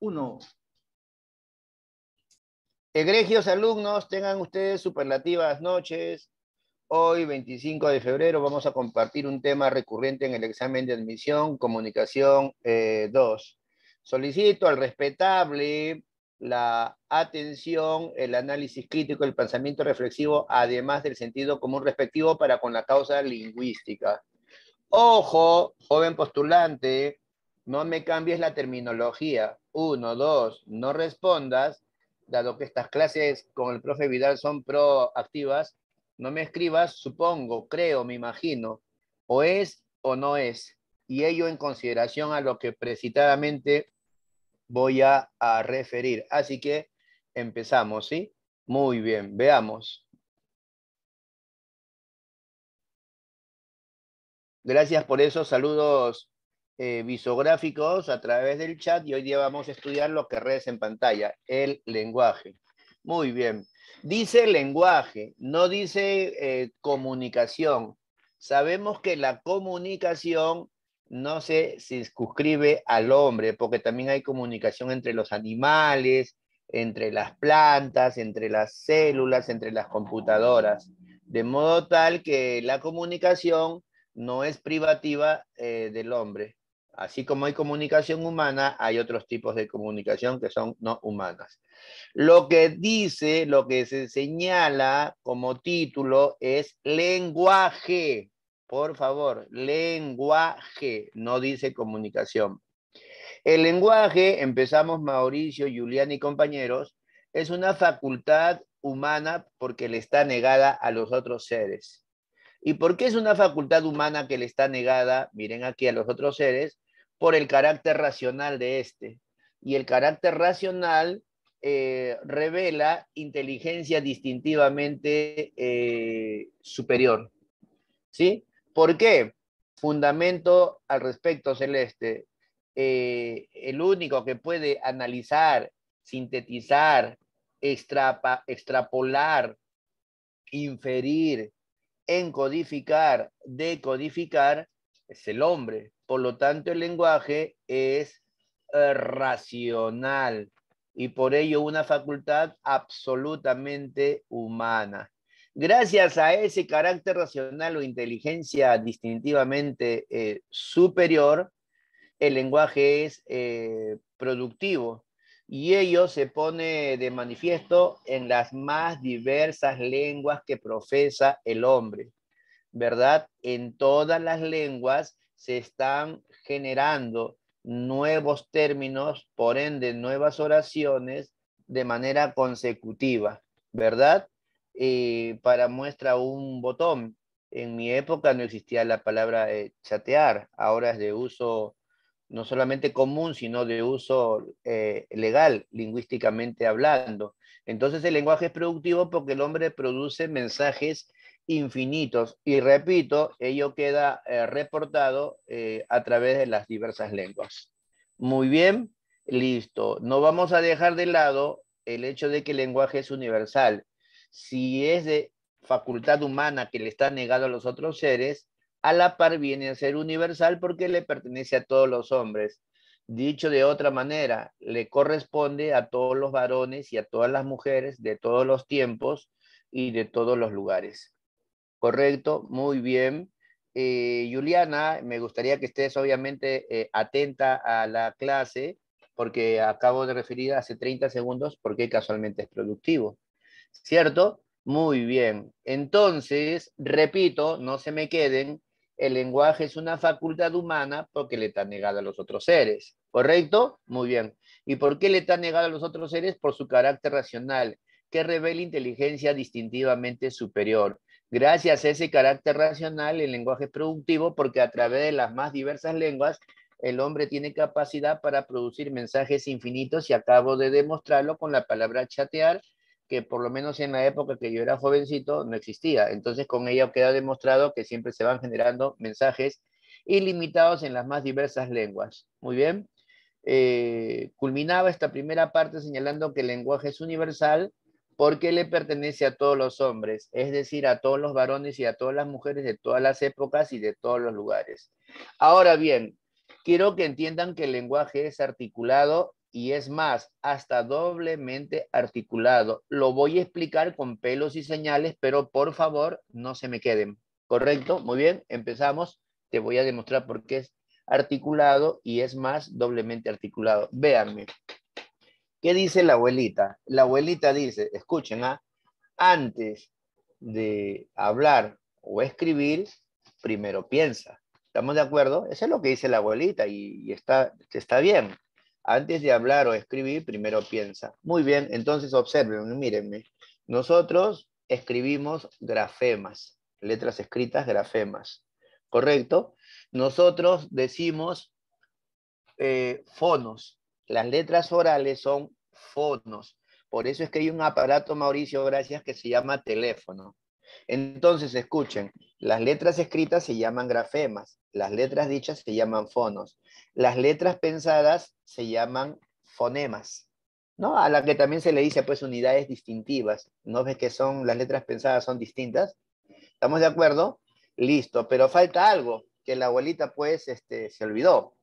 1. Egregios alumnos, tengan ustedes superlativas noches. Hoy, 25 de febrero, vamos a compartir un tema recurrente en el examen de admisión, comunicación 2. Solicito al respetable la atención, el análisis crítico, el pensamiento reflexivo, además del sentido común respectivo para con la causa lingüística. Ojo, joven postulante, no me cambies la terminología. 1, 2, no respondas, dado que estas clases con el profe Vidal son proactivas, no me escribas, supongo, creo, me imagino, o es o no es, y ello en consideración a lo que precitadamente voy a referir. Así que empezamos, ¿sí? Muy bien, veamos. Gracias por esos saludos visográficos a través del chat, y hoy día vamos a estudiar lo que ves en pantalla, el lenguaje. Muy bien. Dice lenguaje, no dice comunicación. Sabemos que la comunicación no se circunscribe al hombre, porque también hay comunicación entre los animales, entre las plantas, entre las células, entre las computadoras. De modo tal que la comunicación no es privativa del hombre. Así como hay comunicación humana, hay otros tipos de comunicación que son no humanas. Lo que dice, lo que se señala como título es lenguaje. Por favor, lenguaje, no dice comunicación. El lenguaje, empezamos Mauricio, Julián y compañeros, es una facultad humana porque le está negada a los otros seres. ¿Y por qué es una facultad humana que le está negada, miren aquí, a los otros seres? Por el carácter racional de este. Y el carácter racional revela inteligencia distintivamente superior. ¿Sí? ¿Por qué? Fundamento al respecto, Celeste. El único que puede analizar, sintetizar, extrapolar, inferir, encodificar, decodificar, es el hombre. Por lo tanto, el lenguaje es racional y por ello una facultad absolutamente humana. Gracias a ese carácter racional o inteligencia distintivamente superior, el lenguaje es productivo. Y ello se pone de manifiesto en las más diversas lenguas que profesa el hombre, ¿verdad? En todas las lenguas se están generando nuevos términos, por ende, nuevas oraciones de manera consecutiva, ¿verdad? Para muestra un botón. En mi época no existía la palabra chatear, ahora es de uso no solamente común, sino de uso legal, lingüísticamente hablando. Entonces el lenguaje es productivo porque el hombre produce mensajes infinitos. Y repito, ello queda reportado a través de las diversas lenguas. Muy bien, listo. No vamos a dejar de lado el hecho de que el lenguaje es universal. Si es de facultad humana que le está negado a los otros seres, a la par viene a ser universal porque le pertenece a todos los hombres. Dicho de otra manera, le corresponde a todos los varones y a todas las mujeres de todos los tiempos y de todos los lugares. ¿Correcto? Muy bien. Juliana, me gustaría que estés obviamente atenta a la clase porque acabo de referir hace 30 segundos porque casualmente es productivo. ¿Cierto? Muy bien. Entonces, repito, no se me queden, el lenguaje es una facultad humana porque le está negada a los otros seres. ¿Correcto? Muy bien. ¿Y por qué le está negada a los otros seres? Por su carácter racional, que revela inteligencia distintivamente superior. Gracias a ese carácter racional, el lenguaje es productivo porque a través de las más diversas lenguas, el hombre tiene capacidad para producir mensajes infinitos y acabo de demostrarlo con la palabra chatear, que por lo menos en la época que yo era jovencito no existía. Entonces con ello queda demostrado que siempre se van generando mensajes ilimitados en las más diversas lenguas. Muy bien. Culminaba esta primera parte señalando que el lenguaje es universal porque le pertenece a todos los hombres, es decir, a todos los varones y a todas las mujeres de todas las épocas y de todos los lugares. Ahora bien, quiero que entiendan que el lenguaje es articulado y es más, hasta doblemente articulado. Lo voy a explicar con pelos y señales, pero por favor no se me queden. ¿Correcto? Muy bien, empezamos. Te voy a demostrar por qué es articulado y es más doblemente articulado. Véanme. ¿Qué dice la abuelita? La abuelita dice, escuchen, antes de hablar o escribir, primero piensa. ¿Estamos de acuerdo? Eso es lo que dice la abuelita y está bien. Antes de hablar o escribir, primero piensa. Muy bien, entonces observen, mírenme. Nosotros escribimos grafemas, letras escritas, grafemas. ¿Correcto? Nosotros decimos fonos. Las letras orales son fonos. Por eso es que hay un aparato, Mauricio, gracias, que se llama teléfono. Entonces, escuchen, las letras escritas se llaman grafemas, las letras dichas se llaman fonos, las letras pensadas se llaman fonemas, ¿no? A la que también se le dice, pues, unidades distintivas. ¿No ves que son, las letras pensadas son distintas? ¿Estamos de acuerdo? Listo, pero falta algo, que la abuelita, pues, se olvidó,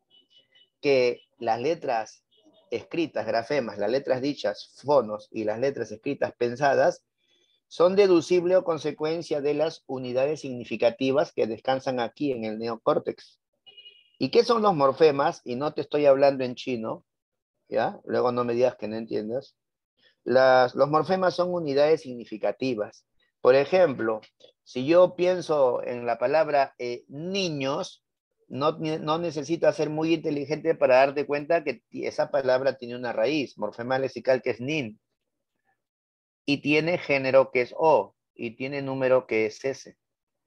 que las letras escritas, grafemas, las letras dichas, fonos, y las letras escritas pensadas, son deducible o consecuencia de las unidades significativas que descansan aquí en el neocórtex. ¿Y qué son los morfemas? Y no te estoy hablando en chino, ¿ya? Luego no me digas que no entiendas. Los morfemas son unidades significativas. Por ejemplo, si yo pienso en la palabra niños, no necesitas ser muy inteligente para darte cuenta que esa palabra tiene una raíz, morfema lexical que es nin, y tiene género que es o, y tiene número que es s.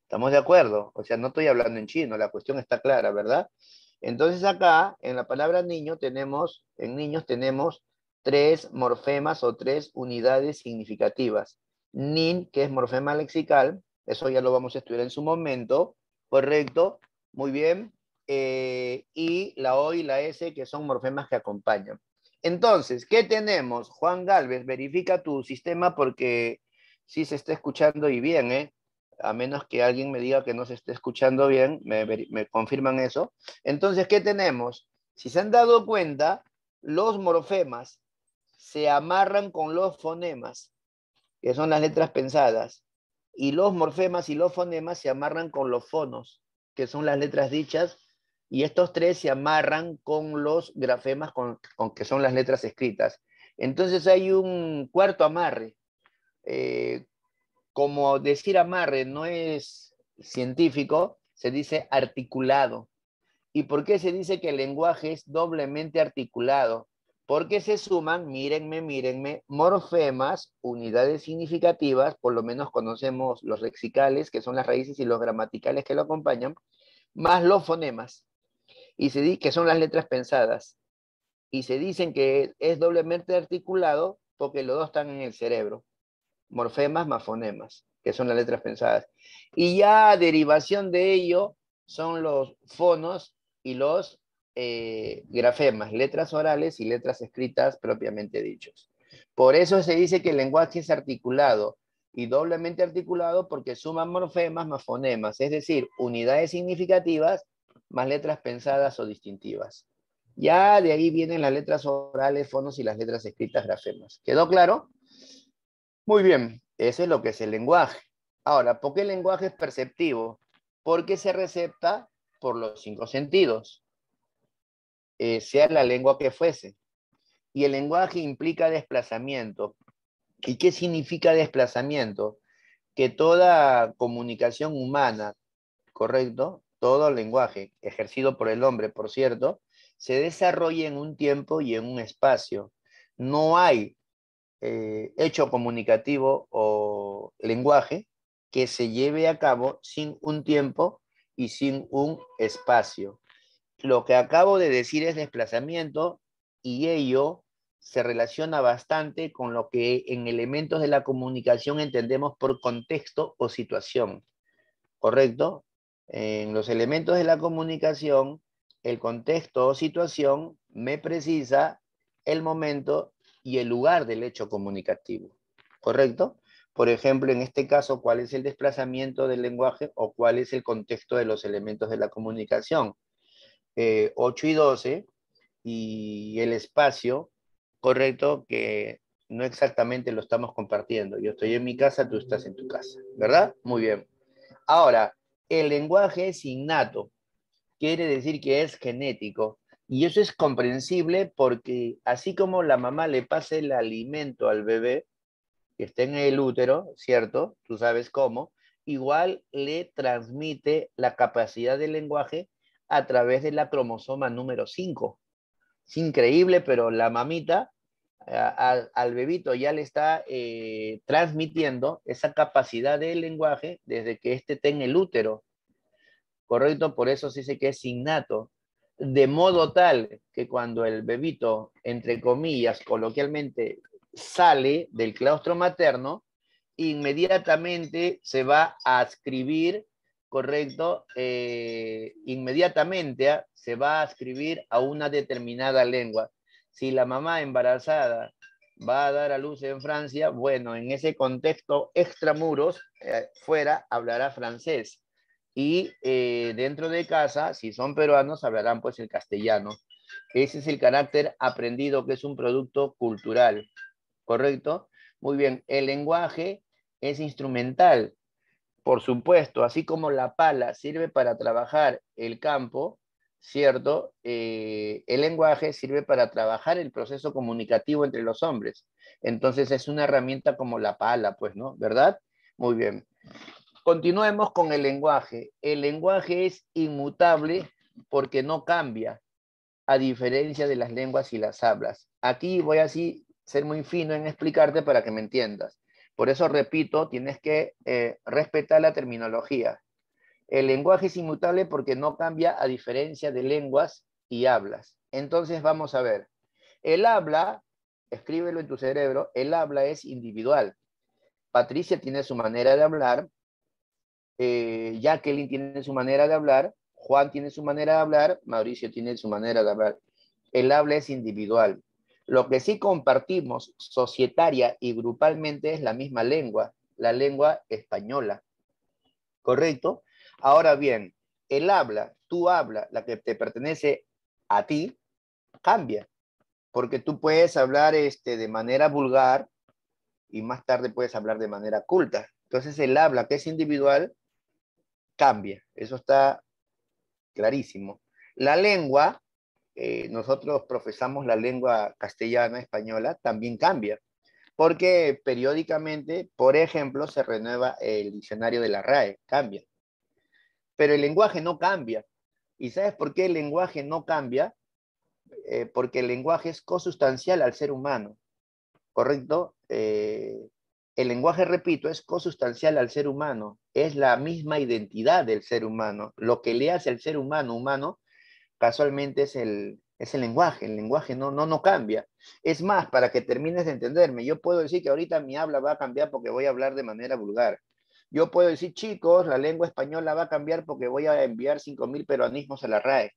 ¿Estamos de acuerdo? O sea, no estoy hablando en chino, la cuestión está clara, ¿verdad? Entonces acá, en la palabra niño, en niños tenemos tres morfemas o tres unidades significativas. Nin, que es morfema lexical, eso ya lo vamos a estudiar en su momento, ¿correcto? Muy bien. Y la O y la S, que son morfemas que acompañan. Entonces, ¿qué tenemos? Juan Galvez, verifica tu sistema porque sí se está escuchando y bien, ¿eh? A menos que alguien me diga que no se esté escuchando bien, me confirman eso. Entonces, ¿qué tenemos? Si se han dado cuenta, los morfemas se amarran con los fonemas, que son las letras pensadas, y los morfemas y los fonemas se amarran con los fonos, que son las letras dichas, y estos tres se amarran con los grafemas, con que son las letras escritas. Entonces hay un cuarto amarre. Como decir amarre no es científico, se dice articulado. ¿Y por qué se dice que el lenguaje es doblemente articulado? Porque se suman, mírenme, morfemas, unidades significativas, por lo menos conocemos los lexicales, que son las raíces, y los gramaticales que lo acompañan, más los fonemas, y se dice que son las letras pensadas. Y se dicen que es doblemente articulado porque los dos están en el cerebro. Morfemas más fonemas, que son las letras pensadas. Y ya a derivación de ello son los fonos y los grafemas, letras orales y letras escritas propiamente dichos. Por eso se dice que el lenguaje es articulado y doblemente articulado porque suman morfemas más fonemas, es decir, unidades significativas más letras pensadas o distintivas. Ya de ahí vienen las letras orales, fonos y las letras escritas, grafemas. ¿Quedó claro? Muy bien, eso es lo que es el lenguaje. Ahora, ¿por qué el lenguaje es perceptivo? Porque se recepta por los cinco sentidos, sea la lengua que fuese. Y el lenguaje implica desplazamiento. ¿Y qué significa desplazamiento? Que toda comunicación humana, ¿correcto? Todo lenguaje ejercido por el hombre, por cierto, se desarrolla en un tiempo y en un espacio. No hay hecho comunicativo o lenguaje que se lleve a cabo sin un tiempo y sin un espacio. Lo que acabo de decir es desplazamiento y ello se relaciona bastante con lo que en elementos de la comunicación entendemos por contexto o situación, ¿correcto? En los elementos de la comunicación, el contexto o situación me precisa el momento y el lugar del hecho comunicativo, ¿correcto? Por ejemplo, en este caso, ¿cuál es el desplazamiento del lenguaje o cuál es el contexto de los elementos de la comunicación? 8 y 12, y el espacio correcto, que no exactamente lo estamos compartiendo. Yo estoy en mi casa, tú estás en tu casa, ¿verdad? Muy bien. Ahora, el lenguaje es innato, quiere decir que es genético. Y eso es comprensible porque así como la mamá le pasa el alimento al bebé que está en el útero, ¿cierto? Tú sabes cómo, igual le transmite la capacidad del lenguaje a través de la cromosoma número 5. Es increíble, pero la mamita al bebito ya le está transmitiendo esa capacidad del lenguaje desde que éste está en el útero, ¿correcto? Por eso se dice que es innato, de modo tal que cuando el bebito, entre comillas, coloquialmente, sale del claustro materno, inmediatamente se va a adscribir, ¿correcto? Inmediatamente se va a adscribir a una determinada lengua. Si la mamá embarazada va a dar a luz en Francia, bueno, en ese contexto extramuros, fuera, hablará francés. Y dentro de casa, si son peruanos, hablarán pues el castellano. Ese es el carácter aprendido, que es un producto cultural, ¿correcto? Muy bien, el lenguaje es instrumental, por supuesto, así como la pala sirve para trabajar el campo, ¿cierto? El lenguaje sirve para trabajar el proceso comunicativo entre los hombres. Entonces es una herramienta como la pala, pues, ¿no? ¿Verdad? Muy bien. Continuemos con el lenguaje. El lenguaje es inmutable porque no cambia, a diferencia de las lenguas y las hablas. Aquí voy así ser muy fino en explicarte para que me entiendas. Por eso repito, tienes que respetar la terminología. El lenguaje es inmutable porque no cambia a diferencia de lenguas y hablas. Entonces vamos a ver. El habla, escríbelo en tu cerebro, el habla es individual. Patricia tiene su manera de hablar, Jacqueline tiene su manera de hablar, Juan tiene su manera de hablar, Mauricio tiene su manera de hablar. El habla es individual. Lo que sí compartimos societaria y grupalmente es la misma lengua, la lengua española, ¿correcto? Ahora bien, el habla, tu habla, la que te pertenece a ti, cambia, porque tú puedes hablar de manera vulgar y más tarde puedes hablar de manera culta. Entonces el habla que es individual cambia, eso está clarísimo. La lengua, nosotros profesamos la lengua castellana, española, también cambia, porque periódicamente, por ejemplo, se renueva el diccionario de la RAE, cambia. Pero el lenguaje no cambia. ¿Y sabes por qué el lenguaje no cambia? Porque el lenguaje es cosustancial al ser humano, ¿correcto? El lenguaje, repito, es cosustancial al ser humano, es la misma identidad del ser humano. Lo que le hace al ser humano humano, casualmente es el lenguaje no cambia. Es más, para que termines de entenderme, yo puedo decir que ahorita mi habla va a cambiar porque voy a hablar de manera vulgar. Yo puedo decir, chicos, la lengua española va a cambiar porque voy a enviar 5.000 peruanismos a la RAE.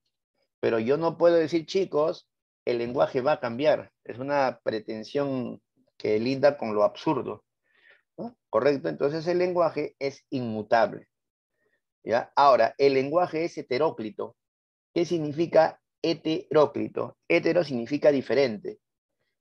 Pero yo no puedo decir, chicos, el lenguaje va a cambiar. Es una pretensión que linda con lo absurdo, ¿no? ¿Correcto? Entonces el lenguaje es inmutable, ¿ya? Ahora, el lenguaje es heteróclito. ¿Qué significa heteróclito? Hetero significa diferente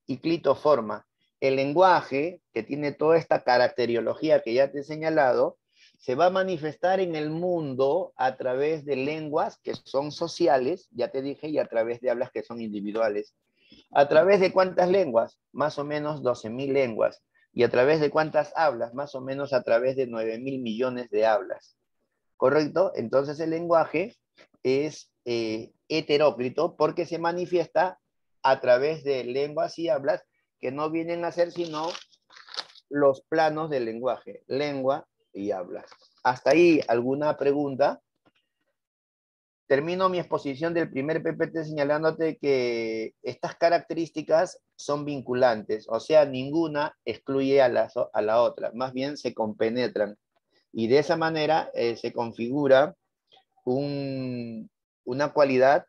y clito forma. El lenguaje, que tiene toda esta caracteriología que ya te he señalado, se va a manifestar en el mundo a través de lenguas que son sociales, ya te dije, y a través de hablas que son individuales. ¿A través de cuántas lenguas? Más o menos 12.000 lenguas. ¿Y a través de cuántas hablas? Más o menos a través de 9.000 millones de hablas. ¿Correcto? Entonces el lenguaje es heteróclito porque se manifiesta a través de lenguas y hablas que no vienen a ser sino los planos del lenguaje, lengua y hablas. ¿Hasta ahí alguna pregunta? Termino mi exposición del primer PPT señalándote que estas características son vinculantes, o sea, ninguna excluye a la otra, más bien se compenetran. Y de esa manera se configura una cualidad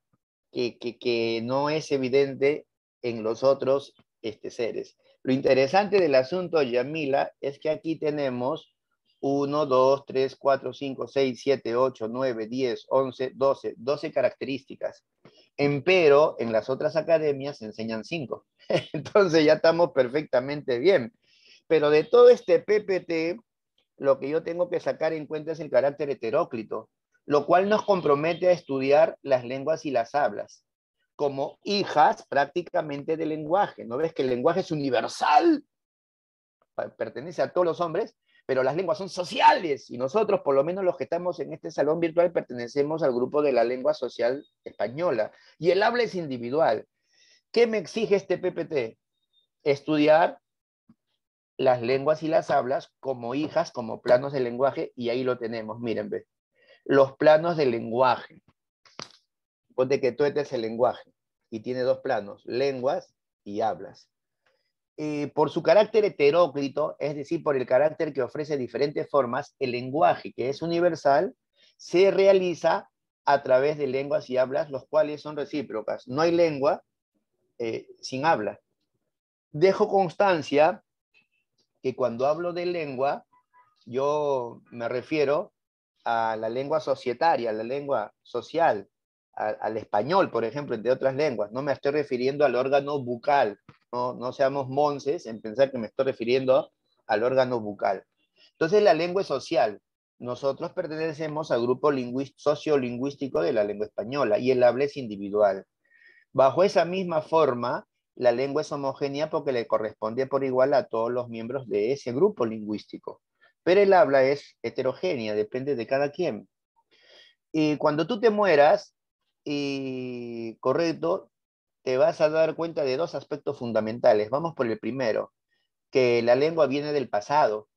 que no es evidente en los otros seres. Lo interesante del asunto, Yamila, es que aquí tenemos 1, 2, 3, 4, 5, 6, 7, 8, 9, 10, 11, 12 características. Empero, en las otras academias se enseñan 5. Entonces ya estamos perfectamente bien. Pero de todo este PPT, lo que yo tengo que sacar en cuenta es el carácter heteróclito, lo cual nos compromete a estudiar las lenguas y las hablas como hijas prácticamente del lenguaje. ¿No ves que el lenguaje es universal? Pertenece a todos los hombres, pero las lenguas son sociales y nosotros, por lo menos los que estamos en este salón virtual, pertenecemos al grupo de la lengua social española y el habla es individual. ¿Qué me exige este PPT? Estudiar las lenguas y las hablas como hijas, como planos de lenguaje, y ahí lo tenemos, miren, ve. Los planos del lenguaje. Ponte que Tuete es el lenguaje y tiene 2 planos, lenguas y hablas. Por su carácter heteróclito, es decir, por el carácter que ofrece diferentes formas, el lenguaje, que es universal, se realiza a través de lenguas y hablas, los cuales son recíprocas. No hay lengua sin habla. Dejo constancia que cuando hablo de lengua, yo me refiero a la lengua societaria, a la lengua social, al español, por ejemplo, entre otras lenguas. No me estoy refiriendo al órgano bucal. No seamos monces en pensar que me estoy refiriendo al órgano bucal. Entonces, la lengua es social. Nosotros pertenecemos al grupo sociolingüístico de la lengua española y el habla es individual. Bajo esa misma forma, la lengua es homogénea porque le corresponde por igual a todos los miembros de ese grupo lingüístico. Pero el habla es heterogénea, depende de cada quien. Y cuando tú te mueras, y correcto, te vas a dar cuenta de 2 aspectos fundamentales. Vamos por el primero, que la lengua viene del pasado.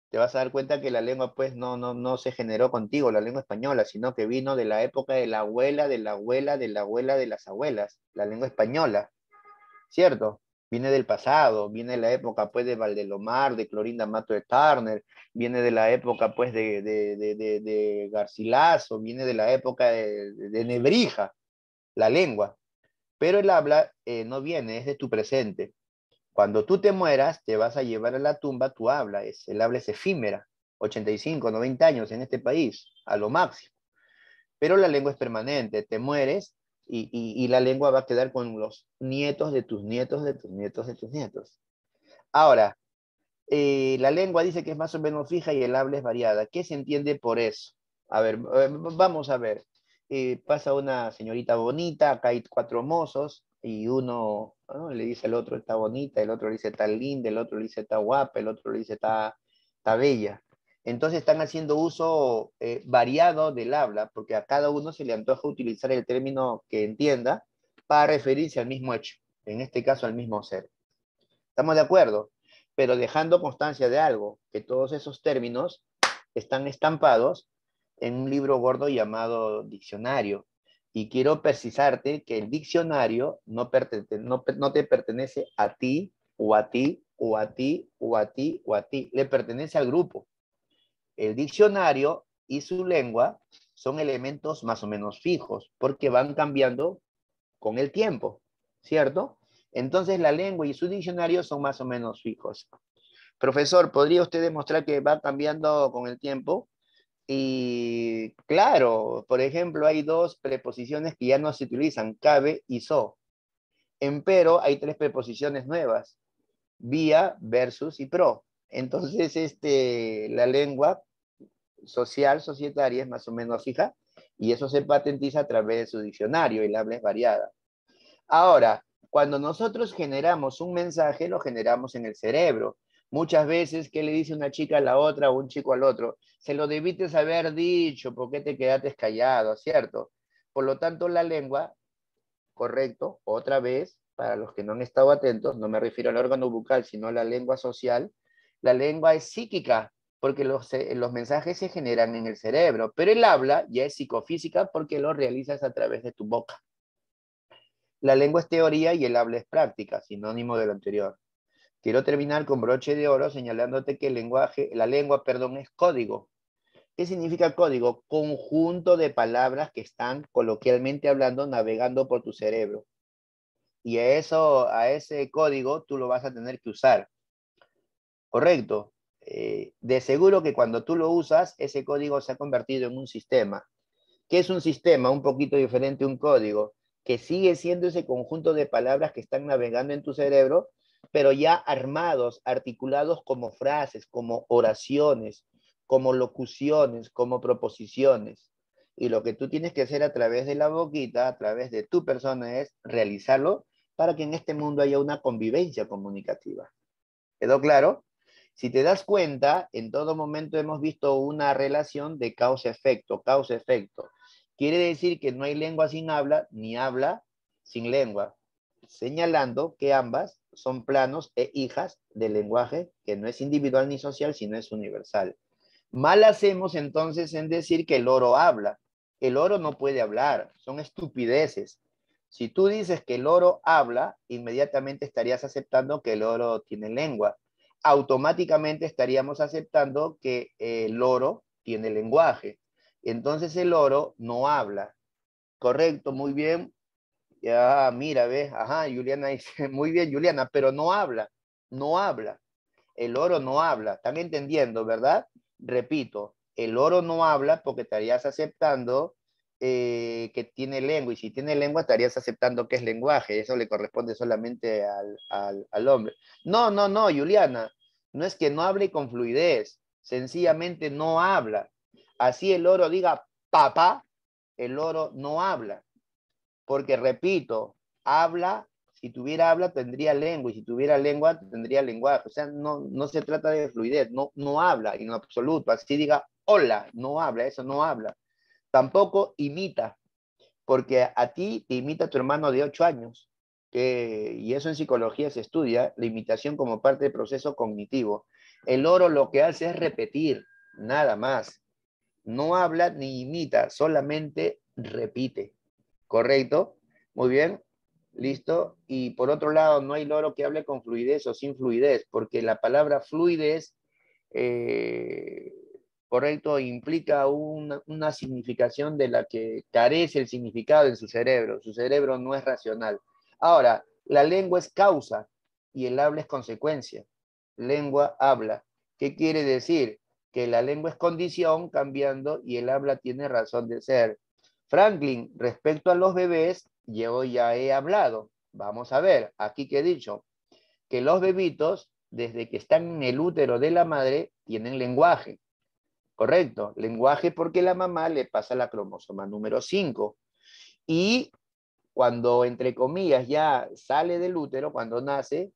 Te vas a dar cuenta que la lengua pues no se generó contigo, la lengua española, sino que vino de la época de la abuela, de la abuela, de la abuela, de las abuelas, la lengua española. ¿Cierto? Viene del pasado, viene de la época pues de Valdelomar, de Clorinda Mato de Turner, viene de la época pues de Garcilaso, viene de la época de Nebrija, la lengua. Pero el habla no viene, es de tu presente. Cuando tú te mueras, te vas a llevar a la tumba tu habla, el habla es efímera, 85, 90 años en este país, a lo máximo. Pero la lengua es permanente, te mueres y la lengua va a quedar con los nietos de tus nietos, de tus nietos, de tus nietos. Ahora, la lengua dice que es más o menos fija y el habla es variada. ¿Qué se entiende por eso? A ver, vamos a ver. Pasa una señorita bonita, acá hay 4 mozos y uno, ¿no?, le dice al otro está bonita, el otro le dice está linda, el otro le dice está guapa, el otro le dice está bella. Entonces están haciendo uso variado del habla, porque a cada uno se le antoja utilizar el término que entienda para referirse al mismo hecho, en este caso al mismo ser. ¿Estamos de acuerdo? Pero dejando constancia de algo, que todos esos términos están estampados en un libro gordo llamado diccionario. Y quiero precisarte que el diccionario no te pertenece a ti, o a ti, o a ti, o a ti, o a ti. Le pertenece al grupo. El diccionario y su lengua son elementos más o menos fijos, porque van cambiando con el tiempo, ¿cierto? Entonces la lengua y su diccionario son más o menos fijos. Profesor, ¿podría usted demostrar que va cambiando con el tiempo? Y claro, por ejemplo, hay 2 preposiciones que ya no se utilizan, cabe y so. Empero hay 3 preposiciones nuevas, vía, versus y pro. Entonces, la lengua social, societaria, es más o menos fija, y eso se patentiza a través de su diccionario, y el habla es variada. Ahora, cuando nosotros generamos un mensaje, lo generamos en el cerebro. Muchas veces, ¿qué le dice una chica a la otra o un chico al otro? Se lo debiste haber dicho, ¿por qué te quedaste callado? ¿Cierto? Por lo tanto, la lengua, correcto, otra vez, para los que no han estado atentos, no me refiero al órgano bucal, sino a la lengua social, la lengua es psíquica, porque los mensajes se generan en el cerebro, pero el habla ya es psicofísica porque lo realizas a través de tu boca. La lengua es teoría y el habla es práctica, sinónimo de lo anterior. Quiero terminar con broche de oro señalándote que la lengua, es código. ¿Qué significa código? Conjunto de palabras que están, coloquialmente hablando, navegando por tu cerebro. Y a ese código tú lo vas a tener que usar. ¿Correcto? De seguro que cuando tú lo usas, ese código se ha convertido en un sistema. ¿Qué es un sistema? Un poquito diferente a un código, que sigue siendo ese conjunto de palabras que están navegando en tu cerebro, pero ya armados, articulados como frases, como oraciones, como locuciones, como proposiciones. Y lo que tú tienes que hacer a través de la boquita, a través de tu persona, es realizarlo para que en este mundo haya una convivencia comunicativa. ¿Quedó claro? Si te das cuenta, en todo momento hemos visto una relación de causa-efecto, causa-efecto. Quiere decir que no hay lengua sin habla, ni habla sin lengua, señalando que ambas son planos e hijas del lenguaje que no es individual ni social, sino es universal. Mal hacemos entonces en decir que el oro habla. El oro no puede hablar, son estupideces. Si tú dices que el oro habla, inmediatamente estarías aceptando que el oro tiene lengua. Automáticamente estaríamos aceptando que el oro tiene lenguaje. Entonces el oro no habla. Correcto, muy bien. Ya, mira, ves, ajá, Juliana dice, muy bien, Juliana, pero no habla, no habla. El oro no habla, ¿están entendiendo, verdad? Repito, el oro no habla porque estarías aceptando que tiene lengua, y si tiene lengua estarías aceptando que es lenguaje, eso le corresponde solamente al hombre. No, no, no, Juliana, no es que no hable con fluidez, sencillamente no habla. Así el oro diga papá, el oro no habla. Porque, repito, habla, si tuviera habla tendría lengua, y si tuviera lengua tendría lenguaje. O sea, no se trata de fluidez, no habla en absoluto. Así diga, hola, no habla, eso no habla. Tampoco imita, porque a ti te imita tu hermano de 8 años, y eso en psicología se estudia, la imitación como parte del proceso cognitivo. El oro lo que hace es repetir, nada más. No habla ni imita, solamente repite. ¿Correcto? Muy bien, listo. Y por otro lado, no hay loro que hable con fluidez o sin fluidez, porque la palabra fluidez, eh, correcto, implica una significación de la que carece el significado en su cerebro. Su cerebro no es racional. Ahora, la lengua es causa y el habla es consecuencia. Lengua, habla. ¿Qué quiere decir? Que la lengua es condición cambiando y el habla tiene razón de ser. Franklin, respecto a los bebés, yo ya he hablado. Vamos a ver, aquí que he dicho, que los bebitos, desde que están en el útero de la madre, tienen lenguaje. Correcto, lenguaje porque la mamá le pasa la cromosoma número 5. Y cuando, entre comillas, ya sale del útero, cuando nace,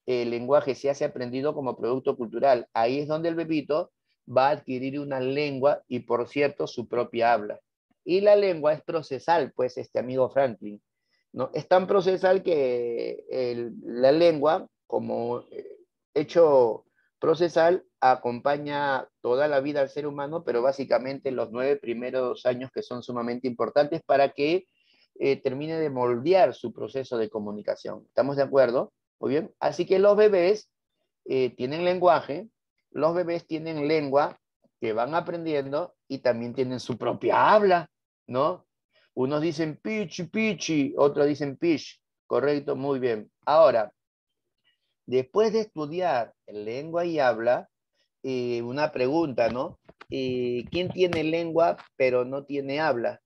el lenguaje se hace aprendido como producto cultural. Ahí es donde el bebito va a adquirir una lengua y, por cierto, su propia habla. Y la lengua es procesal, pues, amigo Franklin, ¿no? Es tan procesal que la lengua, como hecho procesal, acompaña toda la vida al ser humano, pero básicamente los 9 primeros años que son sumamente importantes para que termine de moldear su proceso de comunicación. ¿Estamos de acuerdo? Muy bien. Así que los bebés tienen lenguaje, los bebés tienen lengua que van aprendiendo y también tienen su propia habla, ¿no? Unos dicen pichi, pichi, otros dicen pish. Correcto, muy bien. Ahora, después de estudiar lengua y habla, una pregunta, ¿no? ¿Quién tiene lengua pero no tiene habla?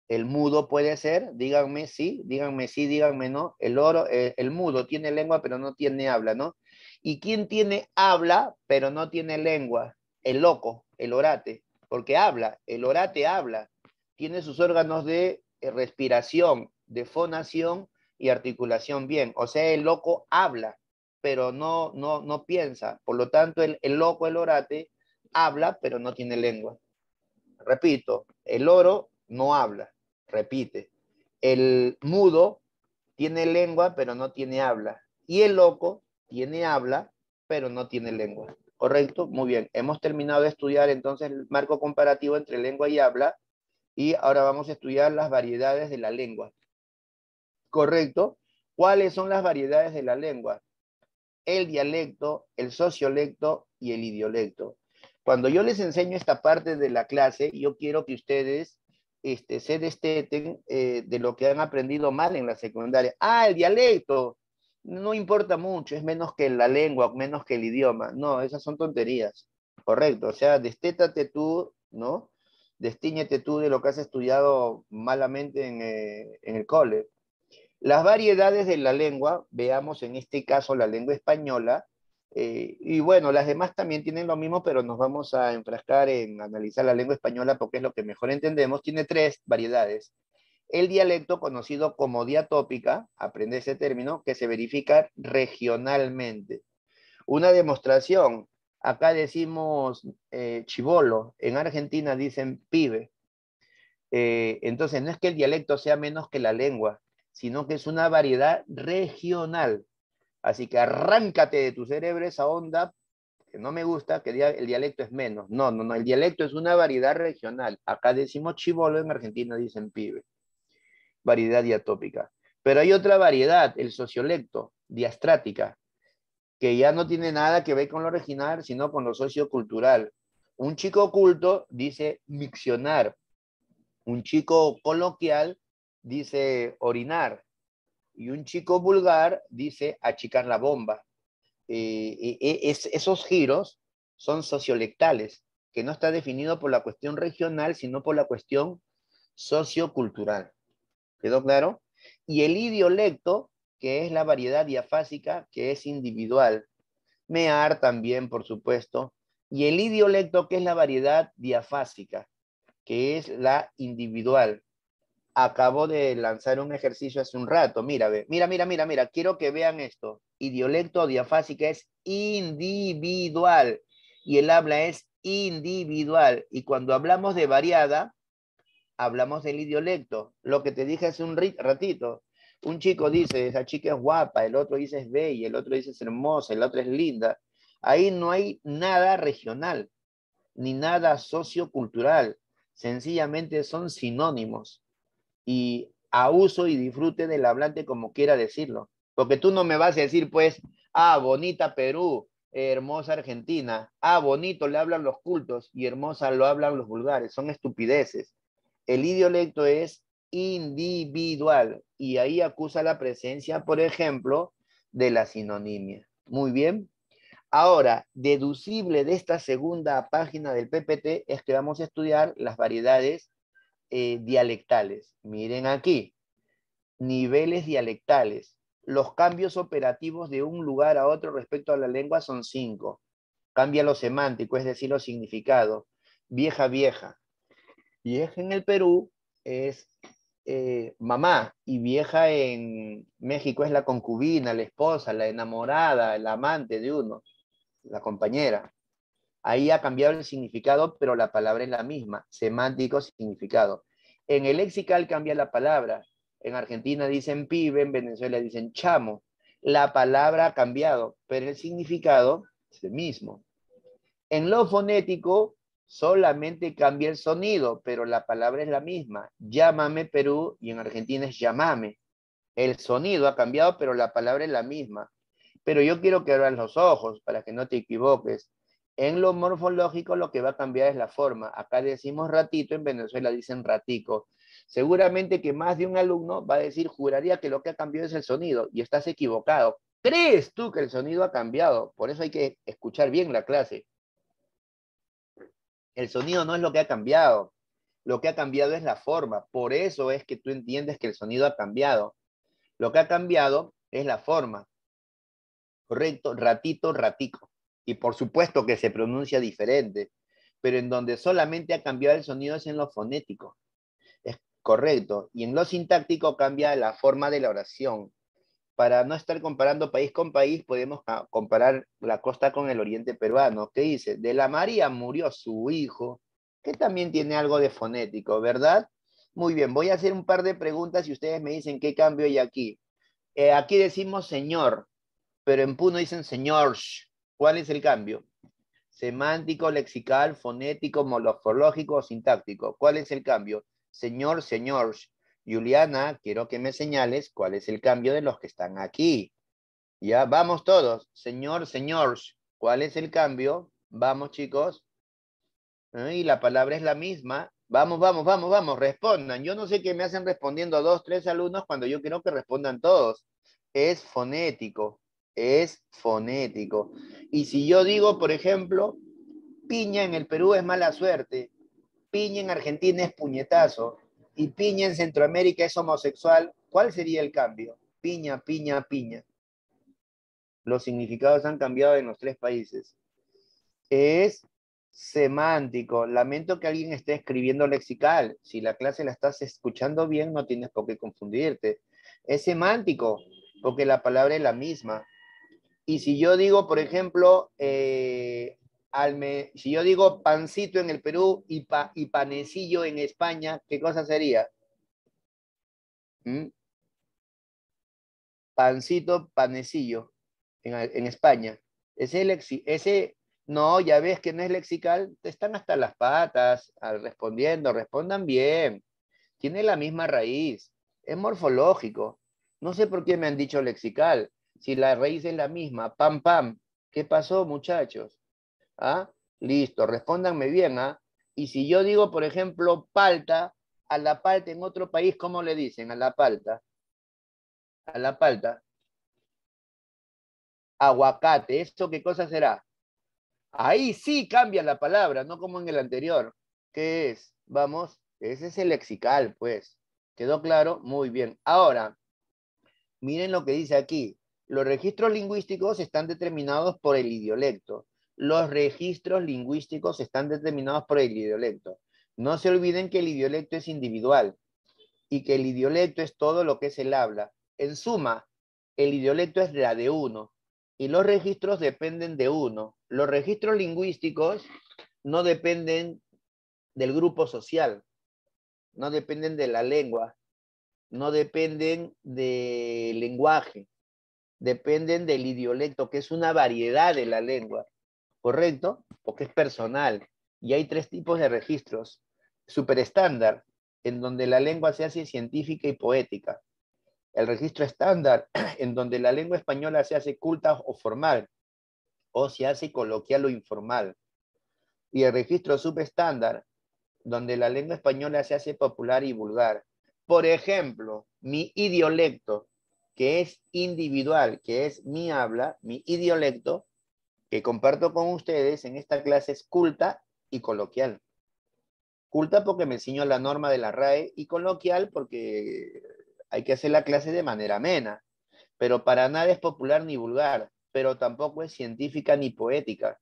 El mudo puede ser, díganme sí, díganme no. El mudo tiene lengua pero no tiene habla, ¿no? ¿Y quién tiene habla pero no tiene lengua? El loco, el orate, porque habla, el orate habla, tiene sus órganos de respiración, de fonación y articulación bien. O sea, el loco habla, pero no piensa. Por lo tanto, el loco, el orate, habla pero no tiene lengua. Repito, el loro no habla, repite. El mudo tiene lengua, pero no tiene habla. Y el loco tiene habla, pero no tiene lengua. ¿Correcto? Muy bien. Hemos terminado de estudiar entonces el marco comparativo entre lengua y habla. Y ahora vamos a estudiar las variedades de la lengua. ¿Correcto? ¿Cuáles son las variedades de la lengua? El dialecto, el sociolecto y el idiolecto. Cuando yo les enseño esta parte de la clase, yo quiero que ustedes se desteten de lo que han aprendido mal en la secundaria. Ah, el dialecto, no importa mucho, es menos que la lengua, menos que el idioma. No, esas son tonterías, correcto. O sea, destétate tú, ¿no? Destíñete tú de lo que has estudiado malamente en el cole. Las variedades de la lengua, veamos en este caso la lengua española, y bueno, las demás también tienen lo mismo, pero nos vamos a enfrascar en analizar la lengua española porque es lo que mejor entendemos. Tiene 3 variedades. El dialecto, conocido como diatópica, aprende ese término, que se verifica regionalmente. Una demostración, acá decimos chibolo, en Argentina dicen pibe. Entonces, no es que el dialecto sea menos que la lengua, sino que es una variedad regional. Así que arráncate de tu cerebro esa onda, que no me gusta, que el dialecto es menos. No, no, no, el dialecto es una variedad regional. Acá decimos chibolo, en Argentina dicen pibe. Variedad diatópica. Pero hay otra variedad, el sociolecto, diastrática, que ya no tiene nada que ver con lo original, sino con lo sociocultural. Un chico culto dice miccionar, un chico coloquial dice orinar y un chico vulgar dice achicar la bomba. Esos giros son sociolectales, que no está definido por la cuestión regional, sino por la cuestión sociocultural. ¿Quedó claro? Y el idiolecto, que es la variedad diafásica, que es individual. Mear también, por supuesto. Y el idiolecto, que es la variedad diafásica, que es la individual. Acabo de lanzar un ejercicio hace un rato. Mira, mira. Quiero que vean esto. Idiolecto o diafásica es individual y el habla es individual. Y cuando hablamos de variada, hablamos del idiolecto. Lo que te dije hace un ratito. Un chico dice, esa chica es guapa, el otro dice es bella, el otro dice es hermosa, el otro es linda. Ahí no hay nada regional, ni nada sociocultural. Sencillamente son sinónimos y a uso y disfrute del hablante como quiera decirlo. Porque tú no me vas a decir, pues, ah, bonita Perú, hermosa Argentina, ah, bonito le hablan los cultos y hermosa lo hablan los vulgares. Son estupideces. El idiolecto es individual y ahí acusa la presencia, por ejemplo, de la sinonimia. Muy bien. Ahora, deducible de esta segunda página del PPT es que vamos a estudiar las variedades dialectales. Miren aquí, niveles dialectales. Los cambios operativos de un lugar a otro respecto a la lengua son 5. Cambia lo semántico, es decir, lo significado. Vieja, vieja. Vieja en el Perú es mamá y vieja en México es la concubina, la esposa, la enamorada, la amante de uno, la compañera. Ahí ha cambiado el significado, pero la palabra es la misma, semántico significado. En el lexical cambia la palabra. En Argentina dicen pibe, en Venezuela dicen chamo. La palabra ha cambiado, pero el significado es el mismo. En lo fonético solamente cambia el sonido, pero la palabra es la misma. Llámame Perú y en Argentina es llamame. El sonido ha cambiado, pero la palabra es la misma. Pero yo quiero que abras los ojos para que no te equivoques. En lo morfológico lo que va a cambiar es la forma. Acá decimos ratito, en Venezuela dicen ratico. Seguramente que más de un alumno va a decir, juraría que lo que ha cambiado es el sonido, y estás equivocado. ¿Crees tú que el sonido ha cambiado? Por eso hay que escuchar bien la clase. El sonido no es lo que ha cambiado. Lo que ha cambiado es la forma. Por eso es que tú entiendes que el sonido ha cambiado. Lo que ha cambiado es la forma. Correcto, ratito, ratico. Y por supuesto que se pronuncia diferente, pero en donde solamente ha cambiado el sonido es en lo fonético. Es correcto. Y en lo sintáctico cambia la forma de la oración. Para no estar comparando país con país, podemos comparar la costa con el oriente peruano. ¿Qué dice? De la María murió su hijo, que también tiene algo de fonético, ¿verdad? Muy bien, voy a hacer un par de preguntas y ustedes me dicen qué cambio hay aquí. Aquí decimos señor, pero en Puno dicen señor. ¿Cuál es el cambio? Semántico, lexical, fonético, morfológico o sintáctico. ¿Cuál es el cambio? Señor, señor. Juliana, quiero que me señales cuál es el cambio de los que están aquí. Ya, vamos todos. Señor, señor. ¿Cuál es el cambio? Vamos, chicos. Y la palabra es la misma. Vamos, vamos, vamos, vamos. Respondan. Yo no sé qué me hacen respondiendo 2, 3 alumnos cuando yo quiero que respondan todos. Es fonético. Es fonético. Y si yo digo, por ejemplo, piña en el Perú es mala suerte, piña en Argentina es puñetazo y piña en Centroamérica es homosexual, ¿cuál sería el cambio? Piña, piña, piña. Los significados han cambiado en los tres países. Es semántico. Lamento que alguien esté escribiendo lexical. Si la clase la estás escuchando bien, no tienes por qué confundirte. Es semántico, porque la palabra es la misma. Y si yo digo, por ejemplo, si yo digo pancito en el Perú y panecillo en España, ¿qué cosa sería? ¿Mm? Pancito, panecillo en España. Ese, no, ya ves que no es lexical, te están hasta las patas respondiendo, respondan bien. Tiene la misma raíz, es morfológico. No sé por qué me han dicho lexical, si la raíz es la misma, pam, pam. ¿Qué pasó, muchachos? ¿Ah? Listo, respóndanme bien, ¿ah? Y si yo digo, por ejemplo, palta, a la palta en otro país, ¿cómo le dicen? A la palta. A la palta. Aguacate, ¿eso qué cosa será? Ahí sí cambia la palabra, no como en el anterior. ¿Qué es? Vamos, ese es el lexical, pues. ¿Quedó claro? Muy bien. Ahora, miren lo que dice aquí. Los registros lingüísticos están determinados por el idiolecto. Los registros lingüísticos están determinados por el idiolecto. No se olviden que el idiolecto es individual y que el idiolecto es todo lo que es el habla. En suma, el idiolecto es la de uno y los registros dependen de uno. Los registros lingüísticos no dependen del grupo social, no dependen de la lengua, no dependen del lenguaje, dependen del idiolecto, que es una variedad de la lengua, ¿correcto? Porque es personal. Y hay tres tipos de registros. Superestándar, en donde la lengua se hace científica y poética. El registro estándar, en donde la lengua española se hace culta o formal, o se hace coloquial o informal. Y el registro subestándar, donde la lengua española se hace popular y vulgar. Por ejemplo, mi idiolecto, que es individual, que es mi habla, mi idiolecto, que comparto con ustedes en esta clase es culta y coloquial. Culta porque me enseño la norma de la RAE y coloquial porque hay que hacer la clase de manera amena, pero para nada es popular ni vulgar, pero tampoco es científica ni poética.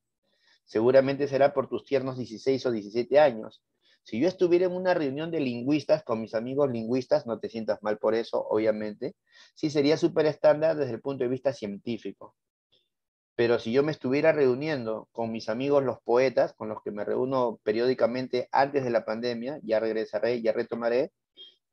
Seguramente será por tus tiernos 16 o 17 años. Si yo estuviera en una reunión de lingüistas con mis amigos lingüistas, no te sientas mal por eso, obviamente, sí sería súper estándar desde el punto de vista científico. Pero si yo me estuviera reuniendo con mis amigos los poetas, con los que me reúno periódicamente antes de la pandemia, ya regresaré, ya retomaré,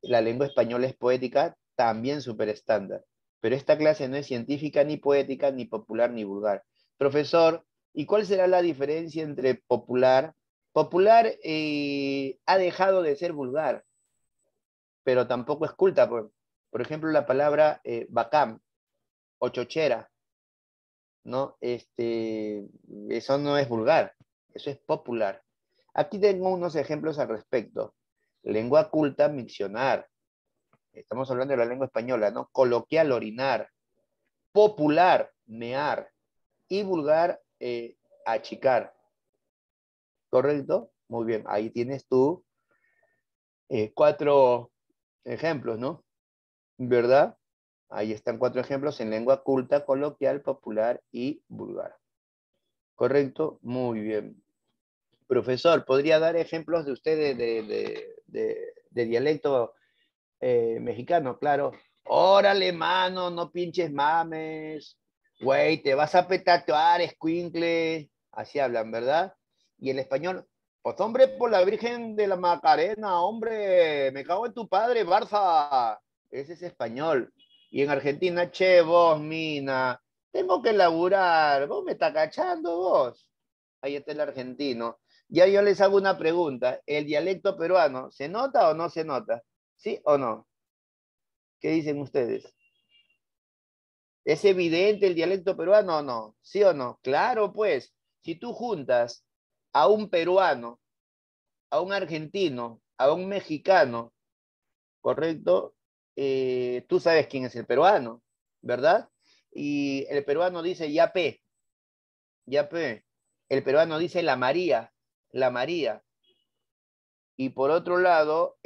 la lengua española es poética, también súper estándar. Pero esta clase no es científica, ni poética, ni popular, ni vulgar. Profesor, ¿y cuál será la diferencia entre popular? Popular ha dejado de ser vulgar, pero tampoco es culta. Por ejemplo, la palabra bacán o chochera, ¿no? Eso no es vulgar, eso es popular. Aquí tengo unos ejemplos al respecto. Lengua culta, miccionar. Estamos hablando de la lengua española, ¿no? Coloquial, orinar. Popular, mear. Y vulgar, achicar. ¿Correcto? Muy bien, ahí tienes tú cuatro ejemplos, ¿no? ¿Verdad? Ahí están cuatro ejemplos en lengua culta, coloquial, popular y vulgar. ¿Correcto? Muy bien. Profesor, ¿podría dar ejemplos de ustedes de dialecto mexicano? Claro. Órale, mano, no pinches mames. Güey, te vas a petatuar, escuincle. Así hablan, ¿verdad? Y el español, pues hombre, por la Virgen de la Macarena, hombre, me cago en tu padre, Barça. Ese es español. Y en Argentina, che, vos, mina, tengo que laburar, vos me está cachando, vos. Ahí está el argentino. Ya yo les hago una pregunta. ¿El dialecto peruano se nota o no se nota? ¿Sí o no? ¿Qué dicen ustedes? ¿Es evidente el dialecto peruano o no? ¿Sí o no? Claro, pues, si tú juntas a un peruano, a un argentino, a un mexicano, ¿correcto? Tú sabes quién es el peruano, ¿verdad? Y el peruano dice yape, yape. El peruano dice la María, Y por otro lado,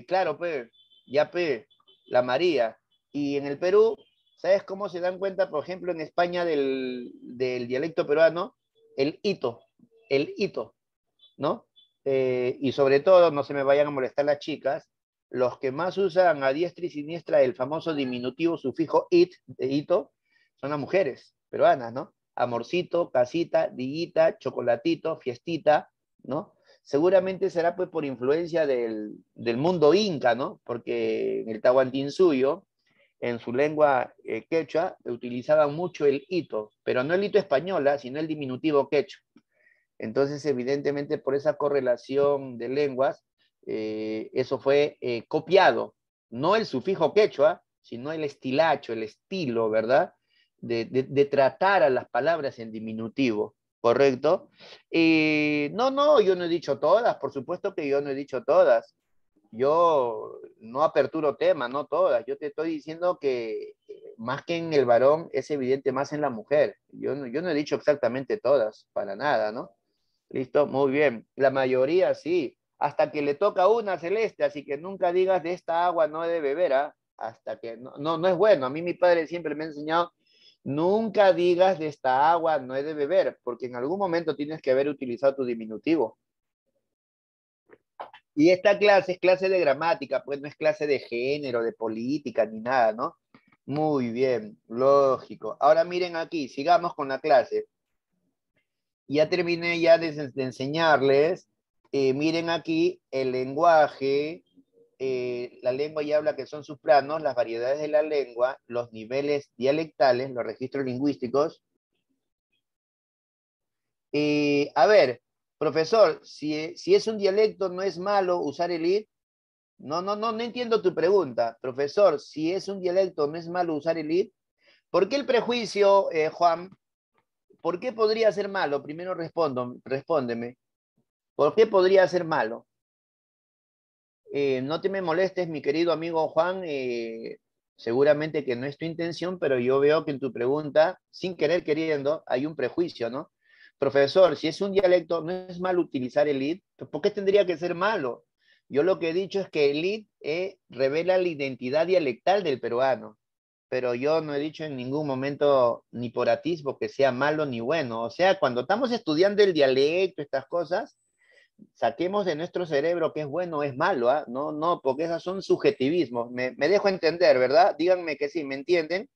claro, pues, ya, pues, la María. Y en el Perú, ¿sabes cómo se dan cuenta, por ejemplo, en España del dialecto peruano? El hito, el hito, ¿no? Y sobre todo, no se me vayan a molestar las chicas, los que más usan a diestra y siniestra el famoso diminutivo sufijo it, de hito, son las mujeres peruanas, ¿no? Amorcito, casita, diguita, chocolatito, fiestita, ¿no? Seguramente será pues por influencia del mundo inca, ¿no? Porque en el Tahuantinsuyo, en su lengua quechua, utilizaban mucho el hito, pero no el hito española, sino el diminutivo quechua. Entonces, evidentemente, por esa correlación de lenguas, eso fue copiado, no el sufijo quechua, sino el estilacho, el estilo, ¿verdad? De tratar a las palabras en diminutivo, ¿correcto? No, yo no he dicho todas, por supuesto que yo no he dicho todas. Yo no aperturo temas, no todas. Yo te estoy diciendo que más que en el varón es evidente más en la mujer. Yo no he dicho exactamente todas, para nada, ¿no? Listo, muy bien. La mayoría sí. Hasta que le toca una celeste, así que nunca digas de esta agua no he de beber, ¿ah? Hasta que no es bueno. A mí mi padre siempre me ha enseñado, nunca digas de esta agua no he de beber, porque en algún momento tienes que haber utilizado tu diminutivo. Y esta clase es clase de gramática, pues no es clase de género, de política, ni nada, ¿no? Muy bien, lógico. Ahora miren aquí, sigamos con la clase. Ya terminé ya de enseñarles. Miren aquí el lenguaje, la lengua ya habla que son sus planos, las variedades de la lengua, los niveles dialectales, los registros lingüísticos. A ver, profesor, si es un dialecto, ¿no es malo usar el id? No entiendo tu pregunta. Profesor, si es un dialecto, ¿no es malo usar el id? ¿Por qué el prejuicio, Juan? ¿Por qué podría ser malo? Primero respóndeme. ¿Por qué podría ser malo? No te me molestes, mi querido amigo Juan, seguramente que no es tu intención, pero yo veo que en tu pregunta, sin querer queriendo, hay un prejuicio, ¿no? Profesor, si es un dialecto, ¿no es malo utilizar el id? ¿Por qué tendría que ser malo? Yo lo que he dicho es que el id revela la identidad dialectal del peruano, pero yo no he dicho en ningún momento ni por atisbo que sea malo ni bueno. O sea, cuando estamos estudiando el dialecto, estas cosas, saquemos de nuestro cerebro qué es bueno o es malo, ¿ah? No, porque esos son subjetivismos. Me dejo entender, ¿verdad? Díganme que sí, ¿me entienden?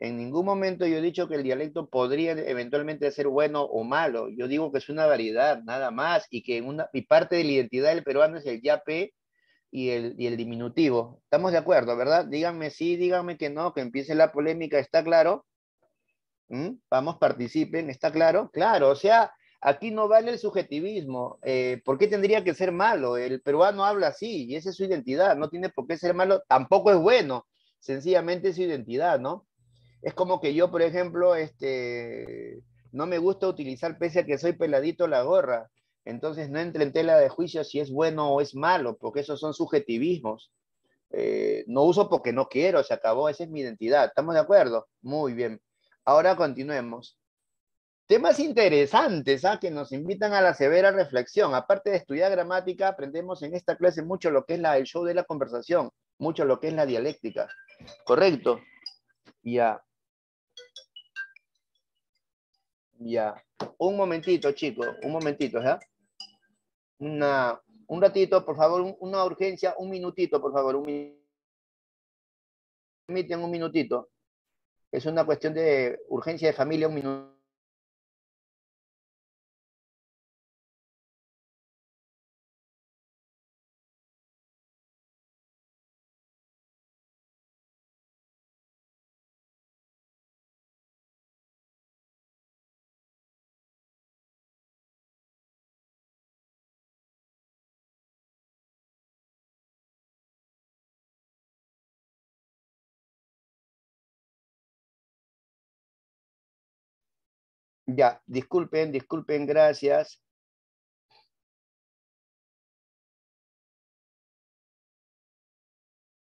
En ningún momento yo he dicho que el dialecto podría eventualmente ser bueno o malo. Yo digo que es una variedad, nada más, y que y parte de la identidad del peruano es el yape y el diminutivo. ¿Estamos de acuerdo, verdad? Díganme sí, díganme que no, que empiece la polémica, ¿está claro? Vamos, participen, ¿está claro? Claro, o sea, aquí no vale el subjetivismo. ¿Por qué tendría que ser malo? El peruano habla así y esa es su identidad, no tiene por qué ser malo, tampoco es bueno, sencillamente es su identidad, ¿no? Es como que yo, por ejemplo, no me gusta utilizar, pese a que soy peladito, la gorra. Entonces no entre en tela de juicio si es bueno o es malo, porque esos son subjetivismos. No uso porque no quiero, se acabó, esa es mi identidad. ¿Estamos de acuerdo? Muy bien. Ahora continuemos. Temas interesantes, ¿ah? Que nos invitan a la severa reflexión. Aparte de estudiar gramática, aprendemos en esta clase mucho lo que es el show de la conversación, mucho lo que es la dialéctica. ¿Correcto? Ya, ya. Un momentito, chicos, un momentito, ¿ya? Un ratito, por favor, una urgencia, un minutito, por favor, permiten un minutito. Es una cuestión de urgencia de familia, un minuto. Ya, disculpen, gracias.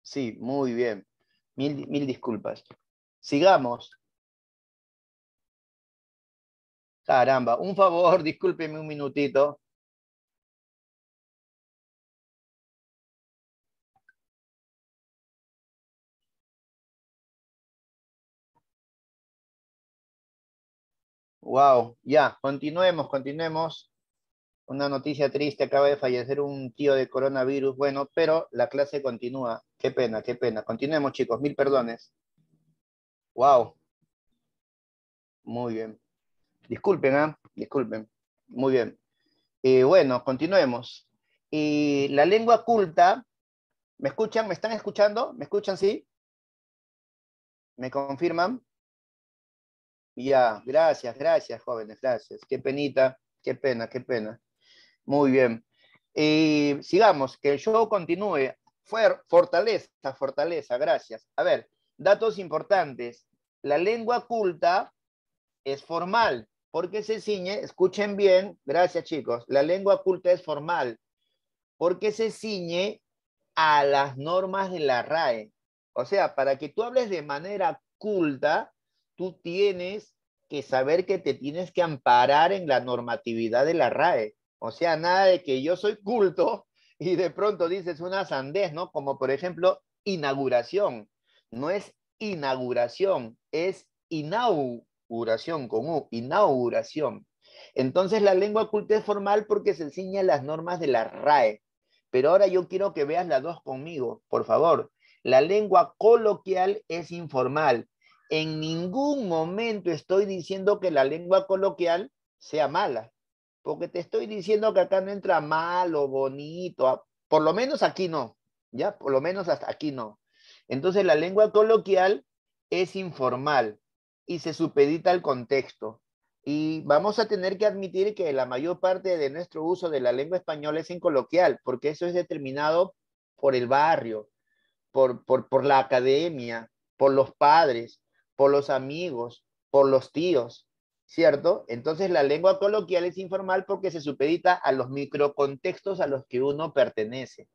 Sí, muy bien. Mil disculpas. Sigamos. Caramba, un favor, discúlpeme un minutito. Wow, ya, continuemos. Una noticia triste, acaba de fallecer un tío de coronavirus, bueno, pero la clase continúa. Qué pena, qué pena. Continuemos, chicos, mil perdones. Wow, muy bien. Disculpen, ¿ah? Disculpen. Muy bien. Bueno, continuemos. Y la lengua culta, ¿me escuchan? ¿Me están escuchando? ¿Me escuchan, sí? ¿Me confirman? Ya, gracias, jóvenes, gracias. Qué penita, qué pena, qué pena. Muy bien. Sigamos, que el show continúe. Fortaleza, fortaleza, gracias. A ver, datos importantes. La lengua culta es formal, porque se ciñe, escuchen bien, gracias chicos, la lengua culta es formal, porque se ciñe a las normas de la RAE. O sea, para que tú hables de manera culta, tú tienes que saber que te tienes que amparar en la normatividad de la RAE. O sea, nada de que yo soy culto y de pronto dices una sandez, ¿no? Como por ejemplo, inauguración. No es inauguración, es inauguración con U, inauguración. Entonces la lengua culta es formal porque se ciñe a las normas de la RAE. Pero ahora yo quiero que veas las dos conmigo, por favor. La lengua coloquial es informal. En ningún momento estoy diciendo que la lengua coloquial sea mala, porque te estoy diciendo que acá no entra mal o bonito, por lo menos aquí no, ¿ya? Por lo menos hasta aquí no. Entonces la lengua coloquial es informal y se supedita al contexto. Y vamos a tener que admitir que la mayor parte de nuestro uso de la lengua española es en coloquial, porque eso es determinado por el barrio, por la academia, por los padres, por los amigos, por los tíos, ¿cierto? Entonces la lengua coloquial es informal porque se supedita a los microcontextos a los que uno pertenece.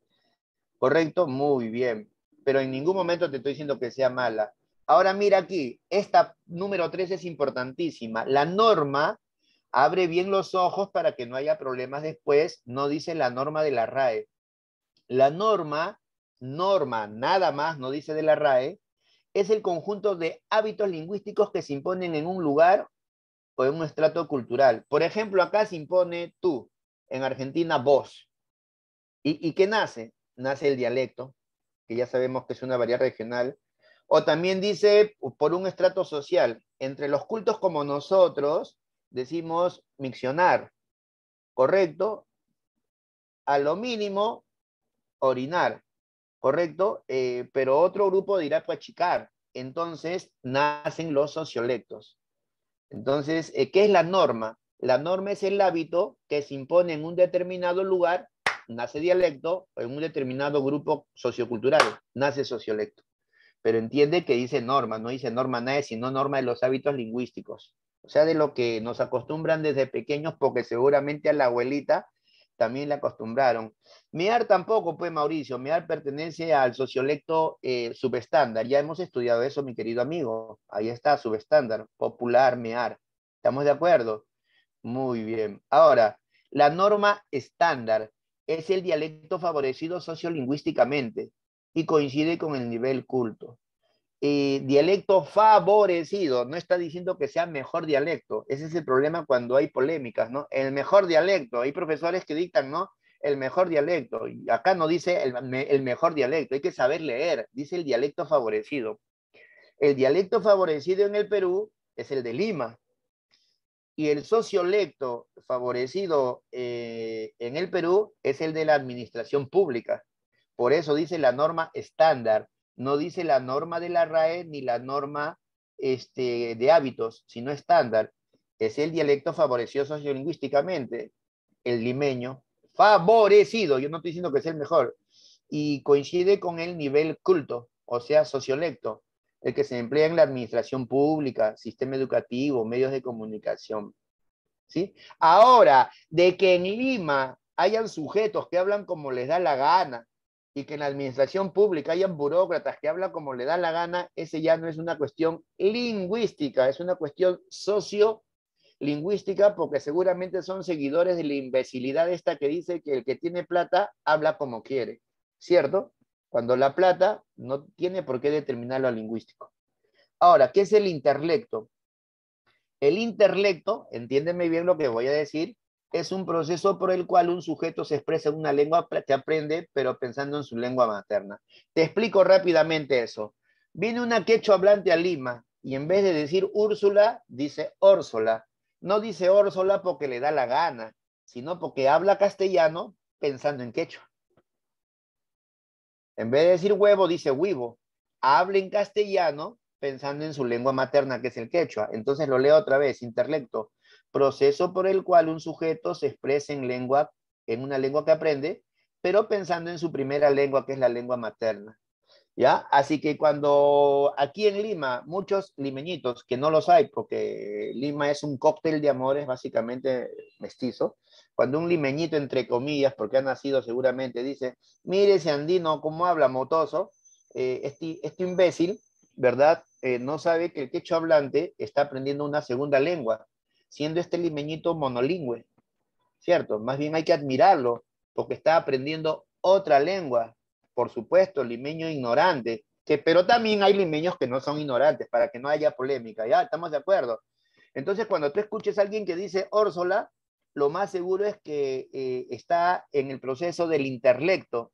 ¿Correcto? Muy bien. Pero en ningún momento te estoy diciendo que sea mala. Ahora mira aquí, esta número 3 es importantísima. La norma abre bien los ojos para que no haya problemas después. No dice la norma de la RAE. La norma, nada más, no dice de la RAE, es el conjunto de hábitos lingüísticos que se imponen en un lugar o en un estrato cultural. Por ejemplo, acá se impone tú, en Argentina vos. ¿Y qué nace? Nace el dialecto, que ya sabemos que es una variedad regional. O también dice por un estrato social. Entre los cultos como nosotros, decimos miccionar, ¿correcto? A lo mínimo, orinar, ¿correcto? Pero otro grupo dirá pachicar. Entonces nacen los sociolectos. Entonces, ¿qué es la norma? La norma es el hábito que se impone en un determinado lugar, nace dialecto, o en un determinado grupo sociocultural, nace sociolecto. Pero entiende que dice norma, no dice norma nada, sino norma de los hábitos lingüísticos. O sea, de lo que nos acostumbran desde pequeños, porque seguramente a la abuelita también le acostumbraron. MEAR tampoco, pues Mauricio, MEAR pertenece al sociolecto subestándar. Ya hemos estudiado eso, mi querido amigo. Ahí está, subestándar, popular, MEAR. ¿Estamos de acuerdo? Muy bien. Ahora, la norma estándar es el dialecto favorecido sociolingüísticamente y coincide con el nivel culto. Dialecto favorecido, no está diciendo que sea mejor dialecto. Ese es el problema cuando hay polémicas, ¿no? El mejor dialecto, hay profesores que dictan, ¿no? El mejor dialecto. Y acá no dice el mejor dialecto, hay que saber leer, dice el dialecto favorecido. El dialecto favorecido en el Perú es el de Lima, y el sociolecto favorecido en el Perú es el de la administración pública. Por eso dice la norma estándar, no dice la norma de la RAE ni la norma de hábitos, sino estándar. Es el dialecto favorecido sociolingüísticamente, el limeño, favorecido, yo no estoy diciendo que sea el mejor, y coincide con el nivel culto, o sea, sociolecto, el que se emplea en la administración pública, sistema educativo, medios de comunicación. ¿Sí? Ahora, de que en Lima hayan sujetos que hablan como les da la gana y que en la administración pública hayan burócratas que hablan como les da la gana, ese ya no es una cuestión lingüística, es una cuestión sociolingüística, porque seguramente son seguidores de la imbecilidad esta que dice que el que tiene plata habla como quiere, ¿cierto? Cuando la plata no tiene por qué determinar lo lingüístico. Ahora, ¿qué es el interlecto? El interlecto, entiéndeme bien lo que voy a decir, es un proceso por el cual un sujeto se expresa en una lengua que aprende, pero pensando en su lengua materna. Te explico rápidamente eso. Viene una quechua hablante a Lima y en vez de decir Úrsula, dice Órsola. No dice Órsola porque le da la gana, sino porque habla castellano pensando en quechua. En vez de decir huevo, dice huevo. Habla en castellano pensando en su lengua materna, que es el quechua. Entonces lo leo otra vez, interlecto. Proceso por el cual un sujeto se expresa en una lengua que aprende, pero pensando en su primera lengua, que es la lengua materna. ¿Ya? Así que cuando aquí en Lima, muchos limeñitos, que no los hay, porque Lima es un cóctel de amores básicamente mestizo, cuando un limeñito, entre comillas, porque ha nacido seguramente, dice, mire ese andino, cómo habla motoso, este imbécil, ¿verdad? No sabe que el quechua hablante está aprendiendo una segunda lengua, siendo este limeñito monolingüe, ¿cierto? Más bien hay que admirarlo, porque está aprendiendo otra lengua. Por supuesto, limeño ignorante, pero también hay limeños que no son ignorantes, para que no haya polémica, ¿ya? ¿Estamos de acuerdo? Entonces, cuando tú escuches a alguien que dice Órsola, lo más seguro es que está en el proceso del interlecto,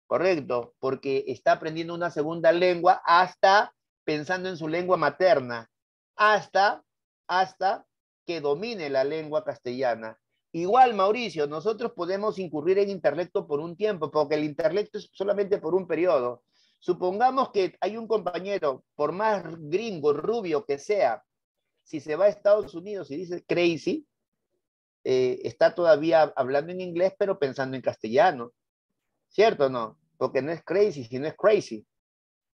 ¿correcto? Porque está aprendiendo una segunda lengua hasta pensando en su lengua materna, hasta, hasta que domine la lengua castellana. Igual, Mauricio, nosotros podemos incurrir en interlecto por un tiempo, porque el interlecto es solamente por un periodo. Supongamos que hay un compañero, por más gringo, rubio que sea, si se va a Estados Unidos y dice crazy, está todavía hablando en inglés, pero pensando en castellano. ¿Cierto o no? Porque no es crazy, sino es crazy.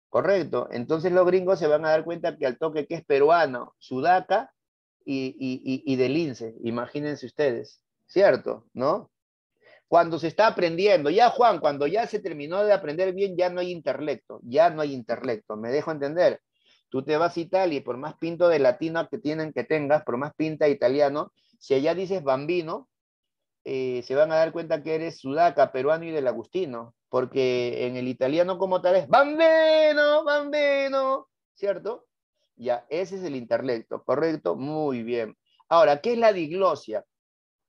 Correcto. Entonces los gringos se van a dar cuenta que al toque que es peruano, sudaca y de lince. Imagínense ustedes. ¿Cierto? ¿No? Cuando se está aprendiendo, ya Juan, cuando ya se terminó de aprender bien, ya no hay interlecto. Ya no hay interlecto. ¿Me dejo entender? Tú te vas a Italia y por más pinto de latino que tengas, por más pinta italiano, si allá dices bambino, se van a dar cuenta que eres sudaca, peruano y del Agustino, porque en el italiano como tal es bambino, bambino, ¿cierto? Ya, ese es el interlecto, ¿correcto? Muy bien. Ahora, ¿qué es la diglosia?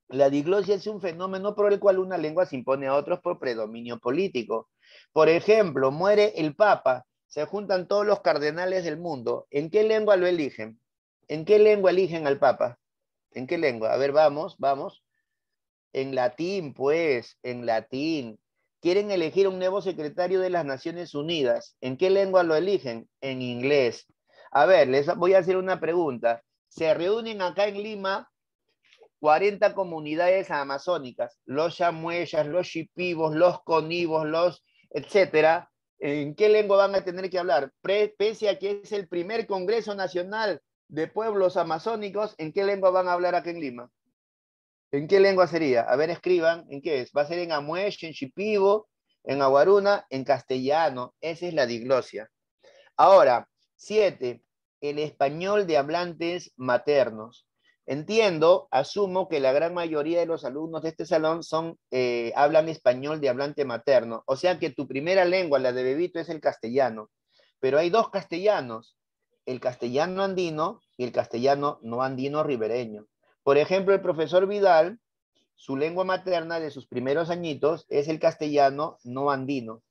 La diglosia es un fenómeno por el cual una lengua se impone a otros por predominio político. Por ejemplo, muere el Papa, se juntan todos los cardenales del mundo. ¿En qué lengua lo eligen? ¿En qué lengua eligen al Papa? ¿En qué lengua? A ver, vamos, vamos. En latín, pues, en latín. Quieren elegir un nuevo secretario de las Naciones Unidas. ¿En qué lengua lo eligen? En inglés. A ver, les voy a hacer una pregunta. Se reúnen acá en Lima 40 comunidades amazónicas, los chamueyas, los shipibos, los conibos, los etcétera. ¿En qué lengua van a tener que hablar? Pese a que es el primer Congreso Nacional de Pueblos Amazónicos, ¿en qué lengua van a hablar acá en Lima? ¿En qué lengua sería? A ver, escriban, ¿en qué es? Va a ser en Amuesh, en Shipibo, en Aguaruna, en castellano. Esa es la diglosia. Ahora, 7. El español de hablantes maternos. Entiendo, asumo que la gran mayoría de los alumnos de este salón hablan español de hablante materno. O sea que tu primera lengua, la de bebito, es el castellano. Pero hay dos castellanos, el castellano andino y el castellano no andino ribereño. Por ejemplo, el profesor Vidal, su lengua materna de sus primeros añitos es el castellano no andino,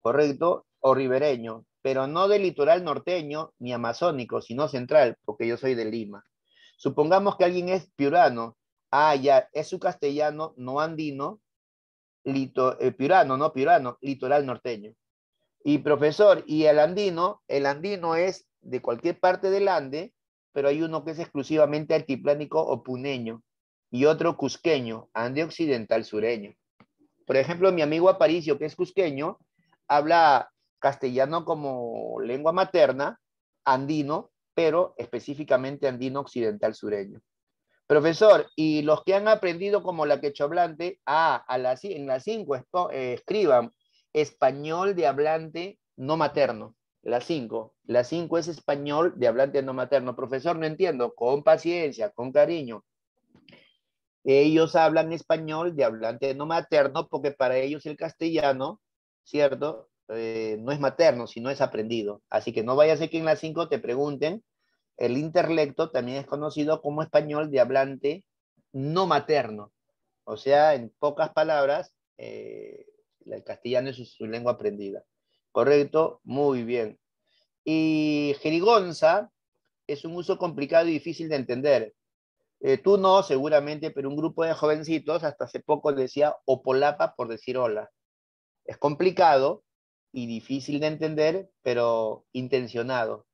¿correcto? O ribereño, pero no del litoral norteño ni amazónico, sino central, porque yo soy de Lima. Supongamos que alguien es piurano. Ah, ya, es su castellano no andino, piurano, no piurano, litoral norteño. Y profesor, y el andino es de cualquier parte del Ande, pero hay uno que es exclusivamente altiplánico o puneño, y otro cusqueño, ande occidental sureño. Por ejemplo, mi amigo Aparicio, que es cusqueño, habla castellano como lengua materna, andino, pero específicamente andino occidental sureño. Profesor, y los que han aprendido como la quechohablante, en la 5 escriban español de hablante no materno. La 5. La 5 es español de hablante no materno. Profesor, no entiendo. Con paciencia, con cariño. Ellos hablan español de hablante no materno porque para ellos el castellano, ¿cierto? No es materno, sino es aprendido. Así que no vaya a ser que en la 5 te pregunten El interlecto también es conocido como español de hablante no materno. O sea, en pocas palabras, el castellano es su lengua aprendida. ¿Correcto? Muy bien. Y jerigonza es un uso complicado y difícil de entender. Tú no, seguramente, pero un grupo de jovencitos hasta hace poco decía opolapa por decir hola. Es complicado y difícil de entender, pero intencionado.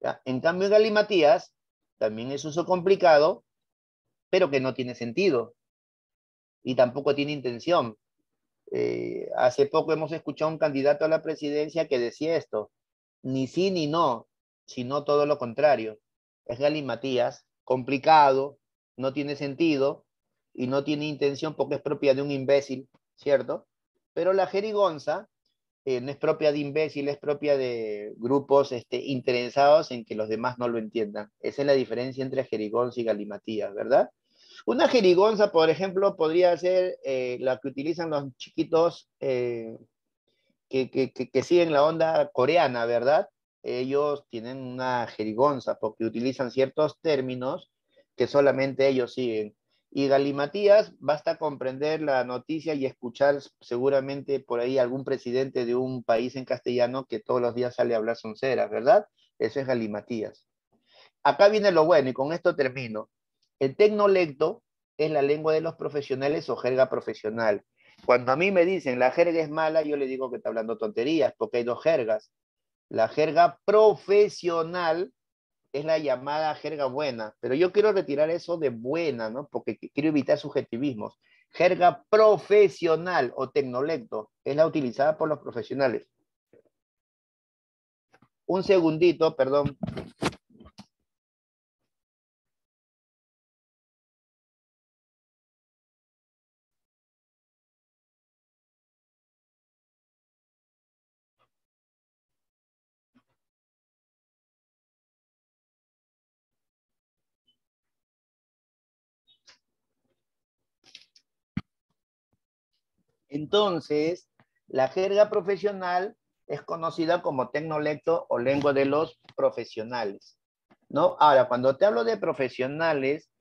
¿Ya? En cambio, galimatías también es uso complicado, pero que no tiene sentido y tampoco tiene intención. Hace poco hemos escuchado a un candidato a la presidencia que decía esto, ni sí ni no, sino todo lo contrario. Es galimatías, complicado, no tiene sentido y no tiene intención porque es propia de un imbécil, ¿cierto? Pero la jerigonza no es propia de imbécil, es propia de grupos interesados en que los demás no lo entiendan. Esa es la diferencia entre jerigonza y galimatías, ¿verdad? Una jerigonza, por ejemplo, podría ser la que utilizan los chiquitos que siguen la onda coreana, ¿verdad? Ellos tienen una jerigonza porque utilizan ciertos términos que solamente ellos siguen. Y galimatías, basta comprender la noticia y escuchar seguramente por ahí algún presidente de un país en castellano que todos los días sale a hablar sonceras, ¿verdad? Eso es galimatías. Acá viene lo bueno y con esto termino. El tecnolecto es la lengua de los profesionales o jerga profesional. Cuando a mí me dicen la jerga es mala, yo le digo que está hablando tonterías, porque hay dos jergas. La jerga profesional es la llamada jerga buena, pero yo quiero retirar eso de buena, ¿no? Porque quiero evitar subjetivismos. Jerga profesional o tecnolecto es la utilizada por los profesionales. Un segundito, perdón. Entonces, la jerga profesional es conocida como tecnolecto o lengua de los profesionales, ¿no? Ahora, cuando te hablo de profesionales,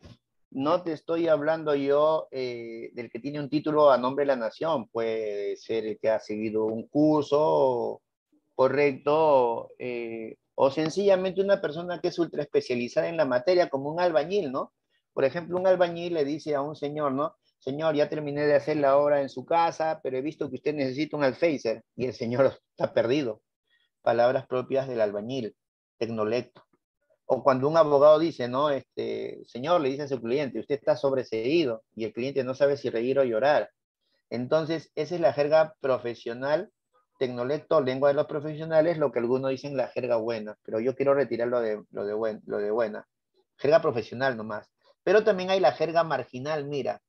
no te estoy hablando yo del que tiene un título a nombre de la nación, puede ser el que ha seguido un curso correcto, o sencillamente una persona que es ultra especializada en la materia, como un albañil, ¿no? Por ejemplo, un albañil le dice a un señor, ¿no? Señor, ya terminé de hacer la obra en su casa, pero he visto que usted necesita un alféizer, y el señor está perdido. Palabras propias del albañil, tecnolecto. O cuando un abogado dice, ¿no? Señor, le dice a su cliente, usted está sobreseído, y el cliente no sabe si reír o llorar. Entonces, esa es la jerga profesional, tecnolecto, lengua de los profesionales, lo que algunos dicen la jerga buena, pero yo quiero retirar lo de buena. Jerga profesional nomás. Pero también hay la jerga marginal, mira,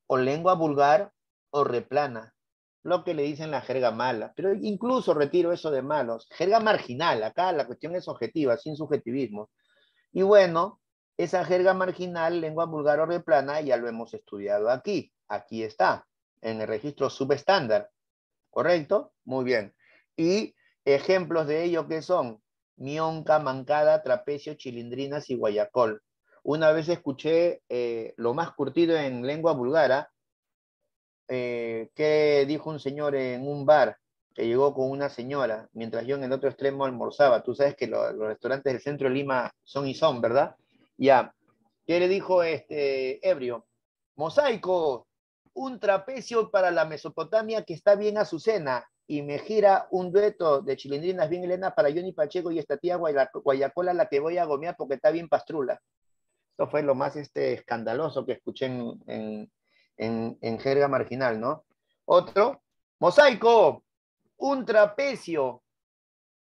o lengua vulgar o replana, lo que le dicen la jerga mala. Pero incluso retiro eso de malos. Jerga marginal, acá la cuestión es objetiva, sin subjetivismo. Y bueno, esa jerga marginal, lengua vulgar o replana, ya lo hemos estudiado aquí. Aquí está, en el registro subestándar. ¿Correcto? Muy bien. Y ejemplos de ello que son mionca, mancada, trapecio, chilindrinas y guayacol. Una vez escuché lo más curtido en lengua búlgara, que dijo un señor en un bar que llegó con una señora, mientras yo en el otro extremo almorzaba. Tú sabes que los restaurantes del centro de Lima son y son, ¿verdad? Ya. ¿Qué le dijo este ebrio? Mosaico, un trapecio para la Mesopotamia que está bien Azucena, y me gira un dueto de chilindrinas bien Elena para Johnny Pacheco y esta tía Guayacola la que voy a gomear porque está bien pastrula. Esto fue lo más escandaloso que escuché en jerga marginal, ¿no? Otro, mosaico, un trapecio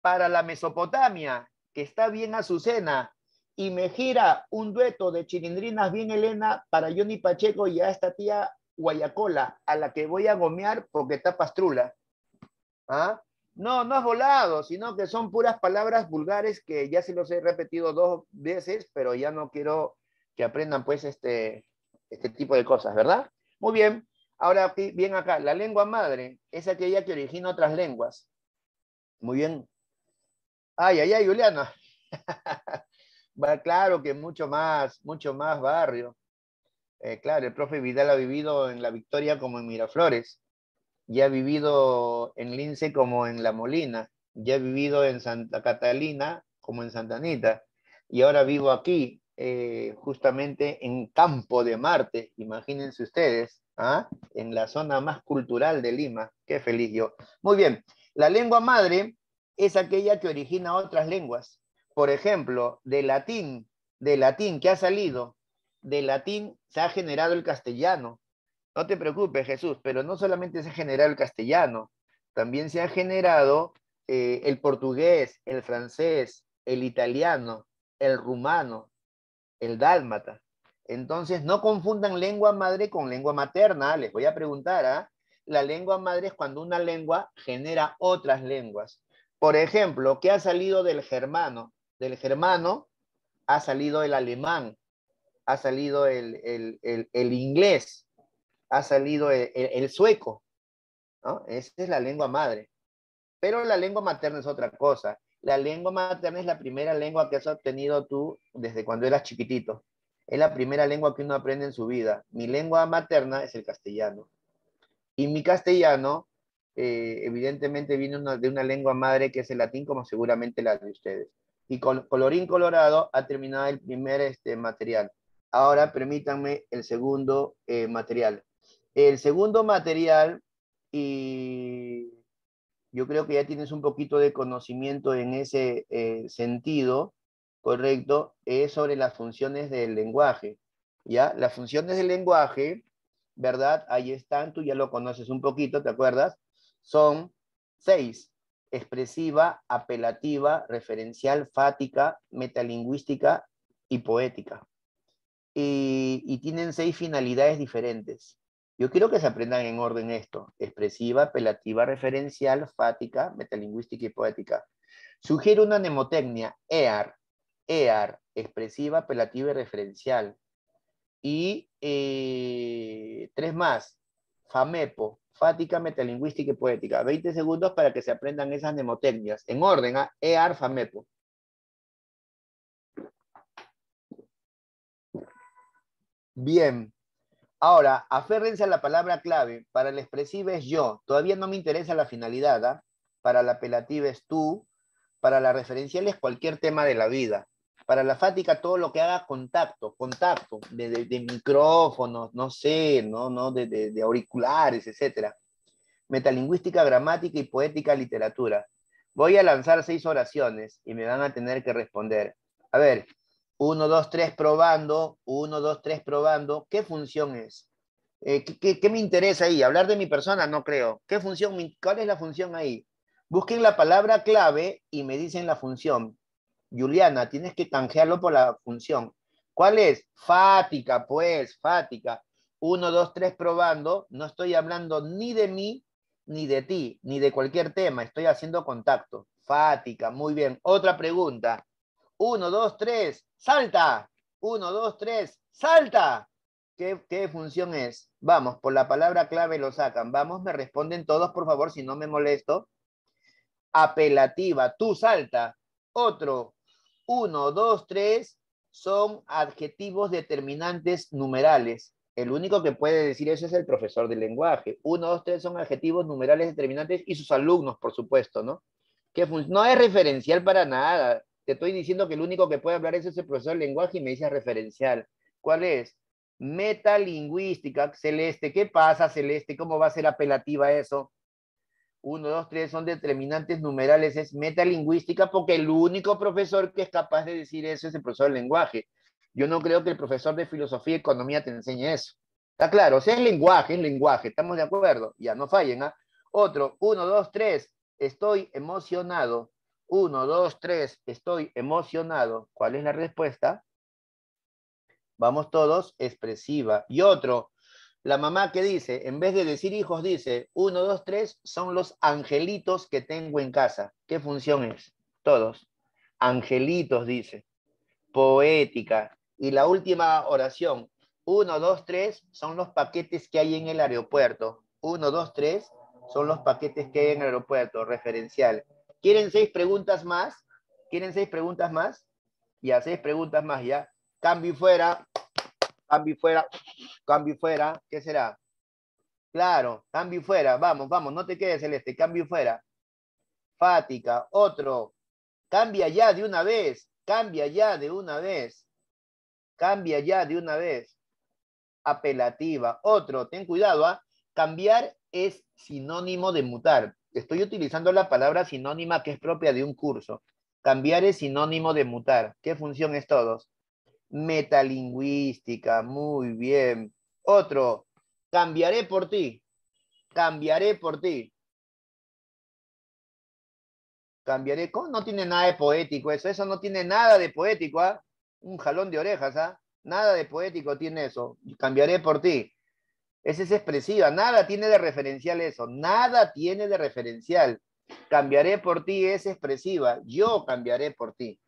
para la Mesopotamia, que está bien Azucena, y me gira un dueto de chilindrinas bien Elena para Johnny Pacheco y a esta tía Guayacola, a la que voy a gomear porque está pastrula. ¿Ah? No, no es volado, sino que son puras palabras vulgares que ya se los he repetido 2 veces, pero ya no quiero que aprendan pues este tipo de cosas, ¿verdad? Muy bien. Ahora, bien acá, la lengua madre es aquella que origina otras lenguas. Muy bien. Ay, ay, ay, Juliana. Claro que mucho más barrio. Claro, el profe Vidal ha vivido en La Victoria como en Miraflores, ya ha vivido en Lince como en La Molina, ya he vivido en Santa Catalina como en Santa Anita, y ahora vivo aquí, justamente en Campo de Marte, imagínense ustedes, ¿ah? En la zona más cultural de Lima. Qué feliz yo. Muy bien, la lengua madre es aquella que origina otras lenguas. Por ejemplo, de latín, ¿qué ha salido? De latín se ha generado el castellano. No te preocupes, Jesús, pero no solamente se ha generado el castellano, también se ha generado el portugués, el francés, el italiano, el rumano, el dálmata. Entonces, no confundan lengua madre con lengua materna. Les voy a preguntar, ¿ah? La lengua madre es cuando una lengua genera otras lenguas. Por ejemplo, ¿qué ha salido del germano? Del germano ha salido el alemán, ha salido el inglés, ha salido el sueco, ¿no? Esa es la lengua madre. Pero la lengua materna es otra cosa. La lengua materna es la primera lengua que has obtenido tú desde cuando eras chiquitito. Es la primera lengua que uno aprende en su vida. Mi lengua materna es el castellano. Y mi castellano, evidentemente, viene de una lengua madre que es el latín, como seguramente la de ustedes. Y colorín colorado ha terminado el primer material. Ahora permítanme el segundo material. El segundo material, y yo creo que ya tienes un poquito de conocimiento en ese sentido, correcto, es sobre las funciones del lenguaje. ¿Ya? Las funciones del lenguaje, ¿verdad? Ahí están, tú ya lo conoces un poquito, ¿te acuerdas? Son 6: expresiva, apelativa, referencial, fática, metalingüística y poética. Y tienen 6 finalidades diferentes. Yo quiero que se aprendan en orden esto: expresiva, apelativa, referencial, fática, metalingüística y poética. Sugiere una mnemotecnia: EAR, expresiva, apelativa y referencial. Y 3 más: FAMEPO, fática, metalingüística y poética. 20 segundos para que se aprendan esas mnemotecnias. En orden, ¿ah? EAR, FAMEPO. Bien. Ahora, aférrense a la palabra clave. Para la expresiva es yo. Todavía no me interesa la finalidad, ¿ah? Para la apelativa es tú. Para la referencial es cualquier tema de la vida. Para la fática, todo lo que haga contacto, de micrófonos, no sé, no de auriculares, etc. Metalingüística, gramática y poética, literatura. Voy a lanzar 6 oraciones y me van a tener que responder. A ver, 1, 2, 3 probando, 1, 2, 3 probando. ¿Qué función es? ¿Qué me interesa ahí? ¿Hablar de mi persona? No creo. ¿Cuál es la función ahí? Busquen la palabra clave y me dicen la función. Juliana, tienes que canjearlo por la función. ¿Cuál es? Fática, pues, fática. 1, 2, 3 probando. No estoy hablando ni de mí, ni de ti, ni de cualquier tema. Estoy haciendo contacto. Fática, muy bien. Otra pregunta. 1, 2, 3, salta. 1, 2, 3, salta. ¿Qué función es? Vamos, por la palabra clave lo sacan. Vamos, me responden todos, por favor, si no me molesto. Apelativa, tú salta. Otro, 1, 2, 3 son adjetivos determinantes numerales. El único que puede decir eso es el profesor de lenguaje. 1, 2, 3 son adjetivos numerales determinantes y sus alumnos, por supuesto, ¿no? No es referencial para nada. Te estoy diciendo que el único que puede hablar eso es el profesor de lenguaje y me dice referencial. ¿Cuál es? Metalingüística. Celeste, ¿qué pasa, Celeste? ¿Cómo va a ser apelativa eso? 1, 2, 3 son determinantes numerales, es metalingüística, porque el único profesor que es capaz de decir eso es el profesor de lenguaje. Yo no creo que el profesor de filosofía y economía te enseñe eso. Está claro, o sea, es lenguaje, ¿estamos de acuerdo? Ya, no fallen, ¿ah? Otro, 1, 2, 3, estoy emocionado. 1, 2, 3, estoy emocionado. ¿Cuál es la respuesta? Vamos todos, expresiva. Y otro, la mamá que dice, en vez de decir hijos, dice 1, 2, 3 son los angelitos que tengo en casa. ¿Qué función es? Todos. Angelitos, dice. Poética. Y la última oración, 1, 2, 3 son los paquetes que hay en el aeropuerto. 1, 2, 3 son los paquetes que hay en el aeropuerto. Referencial. ¿Quieren 6 preguntas más? ¿Quieren 6 preguntas más? Ya 6 preguntas más, ya. Cambio y fuera, cambio y fuera, cambio y fuera. ¿Qué será? Claro, cambio y fuera. Vamos, vamos, no te quedes, Celeste. Cambio y fuera. Fática, otro. Cambia ya de una vez. Cambia ya de una vez. Cambia ya de una vez. Apelativa. Otro, ten cuidado, ¿ah? Cambiar es sinónimo de mutar. Estoy utilizando la palabra sinónima que es propia de un curso. Cambiar es sinónimo de mutar. ¿Qué función es todos? Metalingüística, muy bien. Otro, cambiaré por ti. Cambiaré por ti. Cambiaré. ¿Cómo? No tiene nada de poético eso. Eso no tiene nada de poético, ¿ah? Un jalón de orejas, ¿ah? Nada de poético tiene eso. Cambiaré por ti. Esa es expresiva. Nada tiene de referencial eso. Nada tiene de referencial. Cambiaré por ti es expresiva. Yo cambiaré por ti.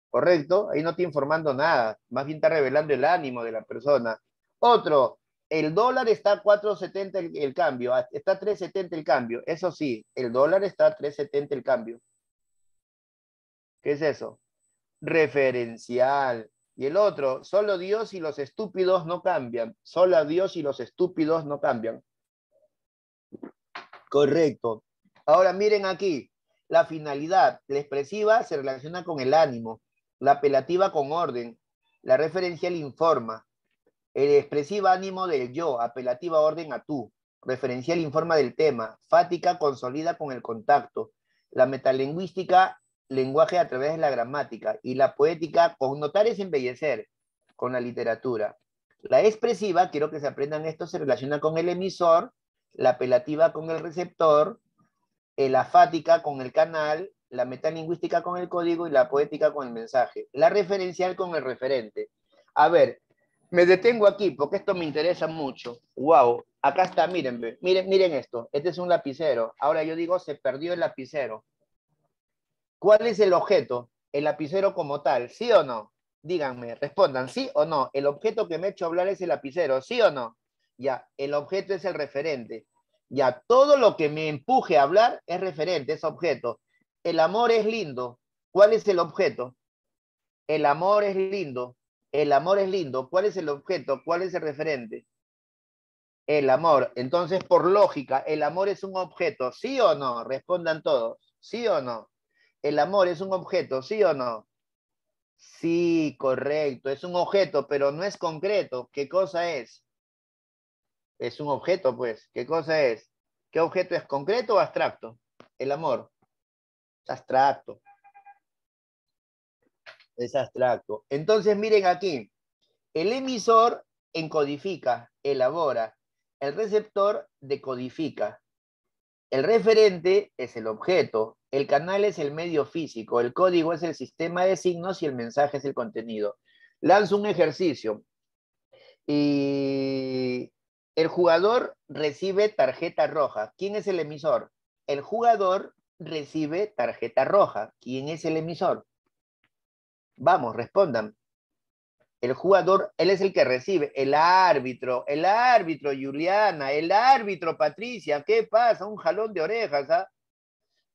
¿Correcto? Ahí no está informando nada. Más bien está revelando el ánimo de la persona. Otro. El dólar está a 4.70 el cambio. Está a 3.70 el cambio. Eso sí, el dólar está a 3.70 el cambio. ¿Qué es eso? Referencial. Y el otro, solo Dios y los estúpidos no cambian. Solo Dios y los estúpidos no cambian. Correcto. Ahora miren aquí. La finalidad. La expresiva se relaciona con el ánimo. La apelativa con orden. La referencial informa. El expresiva ánimo del yo. Apelativa orden a tú. Referencial informa del tema. Fática consolida con el contacto. La metalingüística lenguaje a través de la gramática, y la poética, connotar es embellecer, con la literatura. La expresiva, quiero que se aprendan esto, se relaciona con el emisor, la apelativa con el receptor, la fática con el canal, la metalingüística con el código y la poética con el mensaje. La referencial con el referente. A ver, me detengo aquí porque esto me interesa mucho. Wow, acá está, miren, miren esto. Este es un lapicero. Ahora yo digo, se perdió el lapicero. ¿Cuál es el objeto? El lapicero como tal, ¿sí o no? Díganme, respondan, ¿sí o no? El objeto que me ha hecho hablar es el lapicero, ¿sí o no? Ya, el objeto es el referente. Ya, todo lo que me empuje a hablar es referente, es objeto. El amor es lindo. ¿Cuál es el objeto? El amor es lindo. El amor es lindo. ¿Cuál es el objeto? ¿Cuál es el referente? El amor. Entonces, por lógica, el amor es un objeto, ¿sí o no? Respondan todos, ¿sí o no? El amor es un objeto, ¿sí o no? Sí, correcto, es un objeto, pero no es concreto. ¿Qué cosa es? Es un objeto, pues. ¿Qué cosa es? ¿Qué objeto es, concreto o abstracto? El amor. Es abstracto. Es abstracto. Entonces, miren aquí. El emisor encodifica, elabora. El receptor decodifica. El referente es el objeto. El canal es el medio físico. El código es el sistema de signos y el mensaje es el contenido. Lanzo un ejercicio. Y el jugador recibe tarjeta roja. ¿Quién es el emisor? El jugador recibe tarjeta roja. ¿Quién es el emisor? Vamos, respondan. El jugador, él es el que recibe. El árbitro, Juliana, el árbitro, Patricia. ¿Qué pasa? Un jalón de orejas, ¿ah?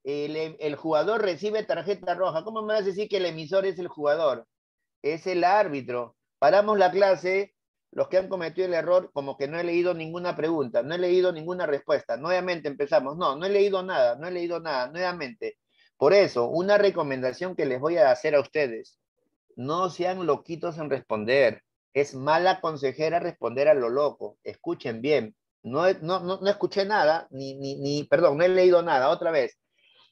El jugador recibe tarjeta roja. ¿Cómo me vas a decir que el emisor es el jugador? Es el árbitro. Paramos la clase, los que han cometido el error, como que no he leído ninguna pregunta, no he leído ninguna respuesta. Nuevamente empezamos. No, no he leído nada, no he leído nada, nuevamente. Por eso, una recomendación que les voy a hacer a ustedes. No sean loquitos en responder. Es mala consejera responder a lo loco. Escuchen bien. No escuché nada, perdón, no he leído nada. Otra vez.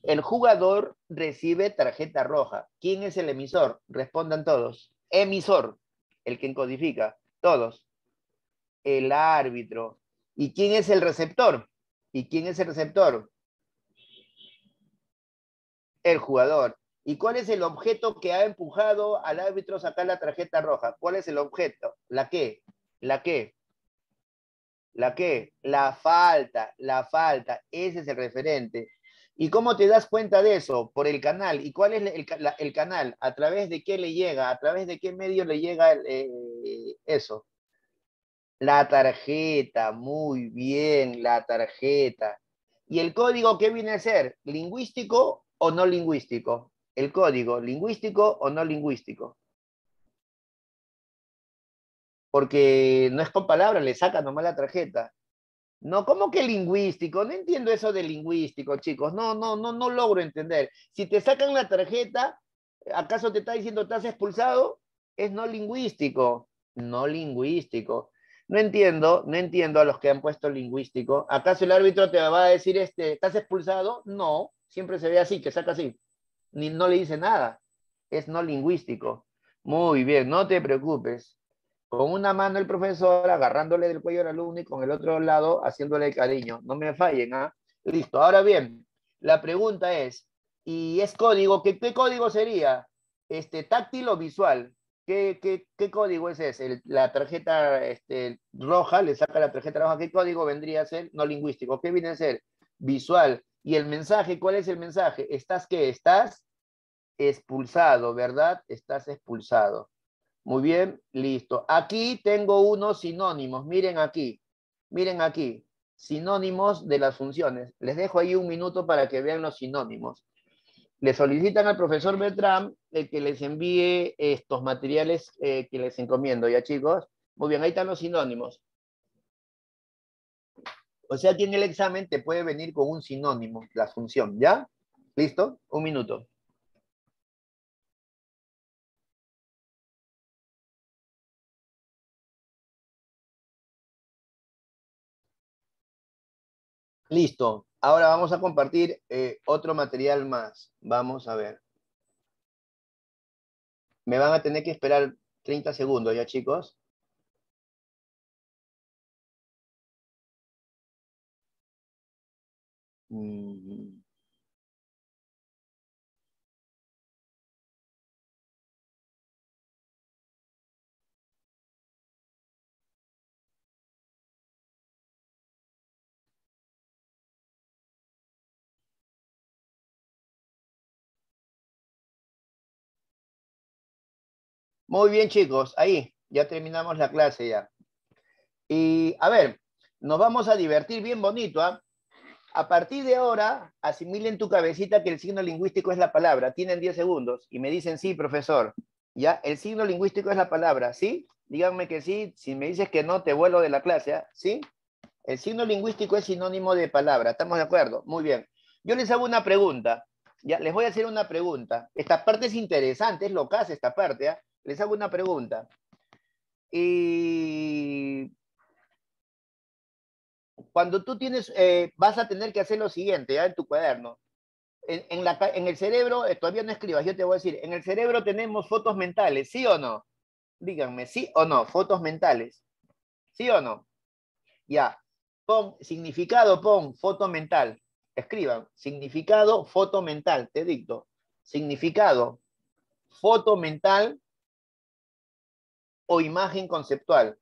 El jugador recibe tarjeta roja. ¿Quién es el emisor? Respondan todos. Emisor, el que encodifica. Todos. El árbitro. ¿Y quién es el receptor? ¿Y quién es el receptor? El jugador. ¿Y cuál es el objeto que ha empujado al árbitro a sacar la tarjeta roja? ¿Cuál es el objeto? ¿La qué? ¿La qué? ¿La qué? La falta, la falta. Ese es el referente. ¿Y cómo te das cuenta de eso? Por el canal. ¿Y cuál es el canal? ¿A través de qué le llega? ¿A través de qué medio le llega eso? La tarjeta, muy bien, la tarjeta. ¿Y el código qué viene a ser? ¿Lingüístico o no lingüístico? el código, lingüístico o no lingüístico. Porque no es con palabras, le saca nomás la tarjeta. No, ¿cómo que lingüístico? No entiendo eso de lingüístico, chicos. No logro entender. Si te sacan la tarjeta, ¿acaso te está diciendo estás expulsado? Es no lingüístico. No lingüístico. No entiendo a los que han puesto lingüístico. ¿Acaso el árbitro te va a decir, estás expulsado? No, siempre se ve así, que saca así. Ni, no le dice nada. Es no lingüístico. Muy bien, no te preocupes. Con una mano el profesor agarrándole del cuello al alumno y con el otro lado haciéndole cariño. No me fallen, ¿ah? Listo. Ahora bien, la pregunta es, ¿y es código? ¿Qué código sería? ¿Táctil o visual? ¿Qué código es ese? La tarjeta roja, le saca la tarjeta roja. ¿Qué código vendría a ser? No lingüístico. ¿Qué viene a ser? Visual. ¿Y el mensaje? ¿Cuál es el mensaje? ¿Estás qué? Estás expulsado, ¿verdad? Estás expulsado. Muy bien, listo. Aquí tengo unos sinónimos. Miren aquí. Miren aquí. Sinónimos de las funciones. Les dejo ahí un minuto para que vean los sinónimos. Le solicitan al profesor Beltrán que les envíe estos materiales que les encomiendo, ¿ya, chicos? Muy bien, ahí están los sinónimos. O sea, aquí en el examen te puede venir con un sinónimo, la función, ¿ya? ¿Listo? Un minuto. Listo. Ahora vamos a compartir otro material más. Vamos a ver. Me van a tener que esperar 30 segundos, ¿ya, chicos? Mm. Muy bien, chicos. Ahí, ya terminamos la clase ya. Y a ver, nos vamos a divertir bien bonito, ¿ah? A partir de ahora, asimilen tu cabecita que el signo lingüístico es la palabra. Tienen 10 segundos y me dicen sí, profesor. ¿Ya? El signo lingüístico es la palabra, ¿sí? Díganme que sí. Si me dices que no, te vuelo de la clase, ¿ah? ¿Sí? El signo lingüístico es sinónimo de palabra. ¿Estamos de acuerdo? Muy bien. Yo les hago una pregunta. Ya, les voy a hacer una pregunta. Esta parte es interesante, es lo que hace esta parte, ¿ah? Les hago una pregunta. Y cuando tú tienes, vas a tener que hacer lo siguiente, ¿ya? En tu cuaderno. En el cerebro, todavía no escribas, yo te voy a decir, en el cerebro tenemos fotos mentales, ¿sí o no? Díganme, ¿sí o no? Fotos mentales, ¿sí o no? Ya. Pon significado, pon foto mental. Escriban, significado, foto mental, te dicto. Significado, foto mental o imagen conceptual.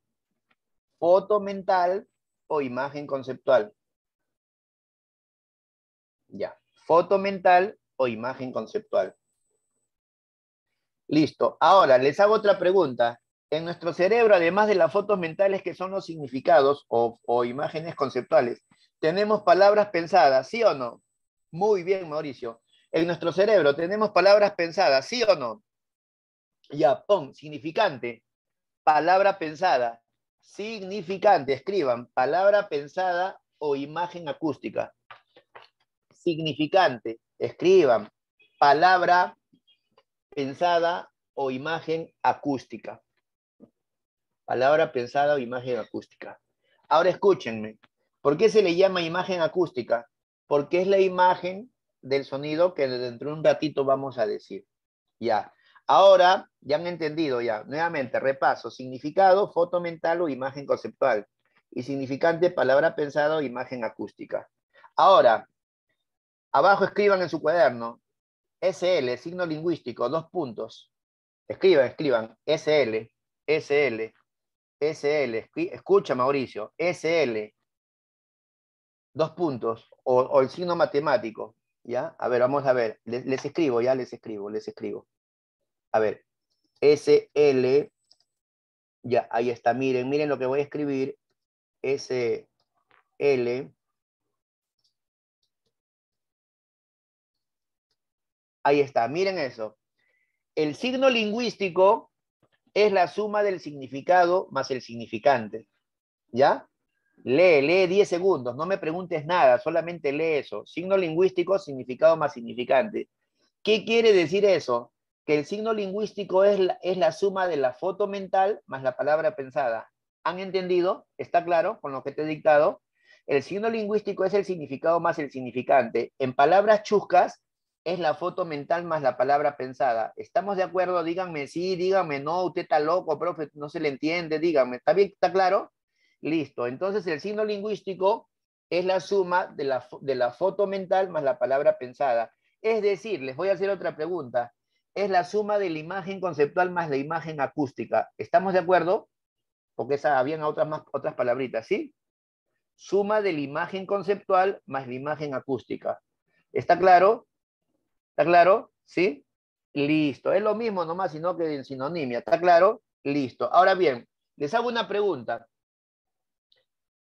Foto mental o imagen conceptual. Ya. Foto mental o imagen conceptual. Listo. Ahora, les hago otra pregunta. En nuestro cerebro, además de las fotos mentales que son los significados o imágenes conceptuales, tenemos palabras pensadas, ¿sí o no? Muy bien, Mauricio. En nuestro cerebro tenemos palabras pensadas, ¿sí o no? Ya, pon, significante, palabra pensada. Significante, escriban, palabra pensada o imagen acústica. Significante, escriban, palabra pensada o imagen acústica. Palabra pensada o imagen acústica. Ahora escúchenme. ¿Por qué se le llama imagen acústica? Porque es la imagen del sonido que dentro de un ratito vamos a decir. Ya. Ahora, ya han entendido ya. Nuevamente, repaso. Significado, foto mental o imagen conceptual. Y significante, palabra pensada o imagen acústica. Ahora, abajo escriban en su cuaderno. SL, signo lingüístico, 2 puntos. Escriban. SL, SL, SL. Escucha, Mauricio. SL, 2 puntos. O el signo matemático. ¿Ya? A ver, vamos a ver. Les escribo, ya les escribo. A ver. SL. Ya, ahí está. Miren lo que voy a escribir. SL. Ahí está, miren eso. El signo lingüístico es la suma del significado más el significante. ¿Ya? Lee 10 segundos, no me preguntes nada, solamente lee eso. Signo lingüístico, significado más significante. ¿Qué quiere decir eso? Que el signo lingüístico es la suma de la foto mental más la palabra pensada. ¿Han entendido? ¿Está claro con lo que te he dictado? El signo lingüístico es el significado más el significante. En palabras chuscas, es la foto mental más la palabra pensada. ¿Estamos de acuerdo? Díganme sí, díganme no, usted está loco, profe, no se le entiende, díganme. ¿Está bien? ¿Está claro? Listo. Entonces, el signo lingüístico es la suma de la foto mental más la palabra pensada. Es decir, les voy a hacer otra pregunta. Es la suma de la imagen conceptual más la imagen acústica. ¿Estamos de acuerdo? Porque habían otras palabritas, ¿sí? Suma de la imagen conceptual más la imagen acústica. ¿Está claro? ¿Está claro? ¿Sí? Listo. Es lo mismo nomás, sino que en sinonimia. ¿Está claro? Listo. Ahora bien, les hago una pregunta.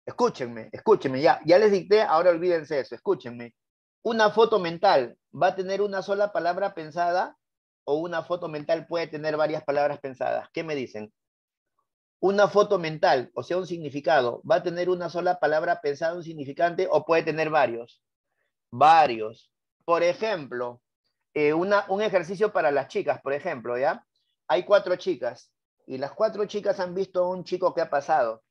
Escúchenme, escúchenme, ya les dicté, ahora olvídense eso, escúchenme. ¿Una foto mental va a tener una sola palabra pensada o una foto mental puede tener varias palabras pensadas? ¿Qué me dicen? Una foto mental, o sea, un significado, ¿va a tener una sola palabra pensada, un significante, o puede tener varios? Varios. Por ejemplo, un ejercicio para las chicas, por ejemplo, ¿ya? Hay 4 chicas y las 4 chicas han visto a un chico que ha pasado.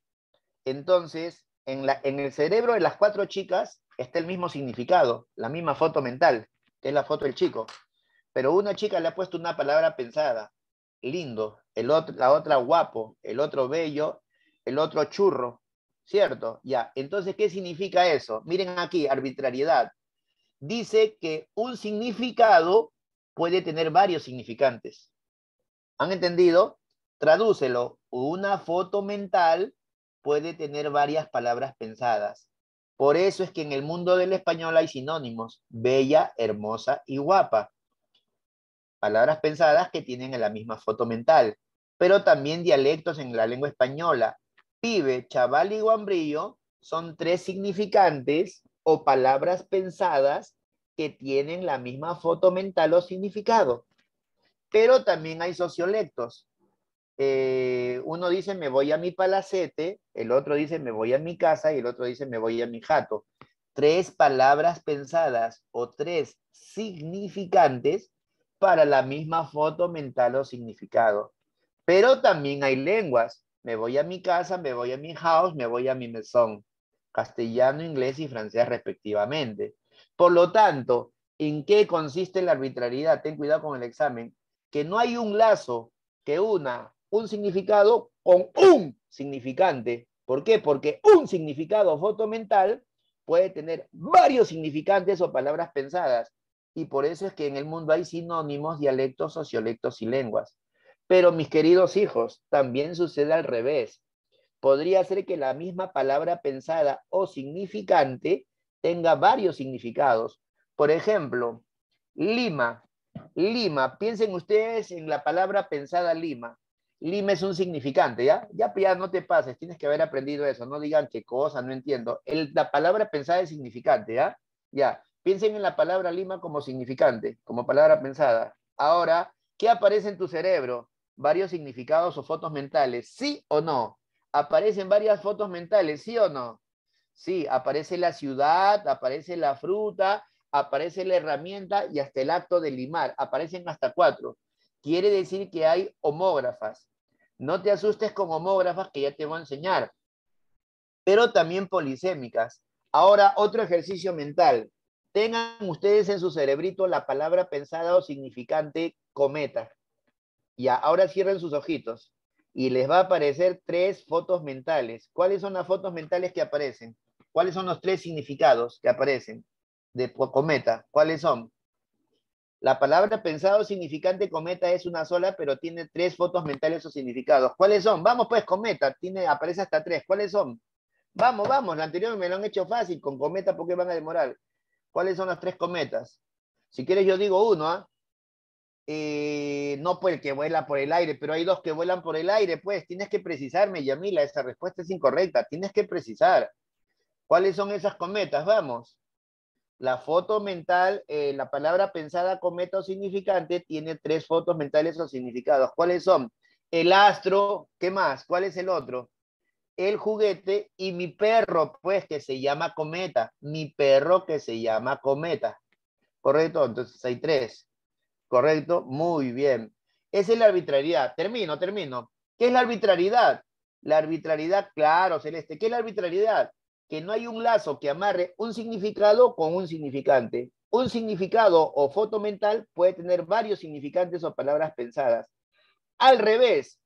Entonces, en el cerebro de las 4 chicas está el mismo significado, la misma foto mental, que es la foto del chico. Pero una chica le ha puesto una palabra pensada, lindo, la otra guapo, el otro bello, el otro churro, ¿cierto? Ya, entonces, ¿qué significa eso? Miren aquí, arbitrariedad. Dice que un significado puede tener varios significantes. ¿Han entendido? Tradúcelo. Una foto mental puede tener varias palabras pensadas. Por eso es que en el mundo del español hay sinónimos, bella, hermosa y guapa. Palabras pensadas que tienen la misma foto mental, pero también dialectos en la lengua española. Pibe, chaval y guambrillo son 3 significantes o palabras pensadas que tienen la misma foto mental o significado. Pero también hay sociolectos. Uno dice me voy a mi palacete, el otro dice me voy a mi casa y el otro dice me voy a mi jato. 3 palabras pensadas o 3 significantes para la misma foto mental o significado. Pero también hay lenguas. Me voy a mi casa, me voy a mi house, me voy a mi mesón. Castellano, inglés y francés respectivamente. Por lo tanto, ¿en qué consiste la arbitrariedad? Ten cuidado con el examen. Que no hay un lazo que una un significado con un significante. ¿Por qué? Porque un significado foto mental puede tener varios significantes o palabras pensadas. Y por eso es que en el mundo hay sinónimos, dialectos, sociolectos y lenguas. Pero mis queridos hijos, también sucede al revés. Podría ser que la misma palabra pensada o significante tenga varios significados. Por ejemplo, Lima. Lima, piensen ustedes en la palabra pensada Lima. Lima es un significante, ¿ya? Ya no te pases, tienes que haber aprendido eso. No digan qué cosa, no entiendo. La palabra pensada es significante, ¿ya? Ya, piensen en la palabra Lima como significante, como palabra pensada. Ahora, ¿qué aparece en tu cerebro? Varios significados o fotos mentales, ¿sí o no? ¿Aparecen varias fotos mentales, sí o no? Sí, aparece la ciudad, aparece la fruta, aparece la herramienta y hasta el acto de limar. Aparecen hasta 4. Quiere decir que hay homógrafas. No te asustes con homógrafas que ya te voy a enseñar. Pero también polisémicas. Ahora, otro ejercicio mental. Tengan ustedes en su cerebrito la palabra pensada o significante cometa. Ya, ahora cierren sus ojitos. Y les va a aparecer 3 fotos mentales. ¿Cuáles son las fotos mentales que aparecen? ¿Cuáles son los 3 significados que aparecen de cometa? ¿Cuáles son? La palabra pensado significante cometa es una sola, pero tiene 3 fotos mentales o significados. ¿Cuáles son? Vamos pues, cometa. Aparece hasta 3. ¿Cuáles son? Vamos, vamos. La anterior me lo han hecho fácil. Con cometa, ¿por qué van a demorar? ¿Cuáles son las 3 cometas? Si quieres yo digo uno, ¿ah? No pues el que vuela por el aire, pero hay 2 que vuelan por el aire, pues tienes que precisarme, Yamila, esa respuesta es incorrecta, tienes que precisar. ¿Cuáles son esas cometas? Vamos. La foto mental, la palabra pensada con meta o significante tiene 3 fotos mentales o significados. ¿Cuáles son? El astro, ¿qué más? ¿Cuál es el otro? El juguete y mi perro, pues, que se llama Cometa. Mi perro que se llama Cometa. ¿Correcto? Entonces hay 3. ¿Correcto? Muy bien. Esa es la arbitrariedad. Termino. ¿Qué es la arbitrariedad? La arbitrariedad, claro, Celeste. ¿Qué es la arbitrariedad? Que no hay un lazo que amarre un significado con un significante. Un significado o foto mental puede tener varios significantes o palabras pensadas. Al revés,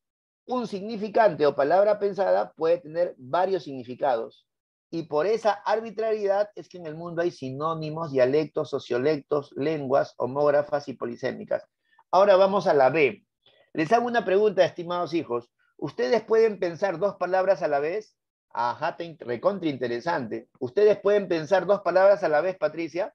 un significante o palabra pensada puede tener varios significados. Y por esa arbitrariedad es que en el mundo hay sinónimos, dialectos, sociolectos, lenguas, homógrafas y polisémicas. Ahora vamos a la B. Les hago una pregunta, estimados hijos. ¿Ustedes pueden pensar 2 palabras a la vez? Ajá, recontra interesante. ¿Ustedes pueden pensar 2 palabras a la vez, Patricia?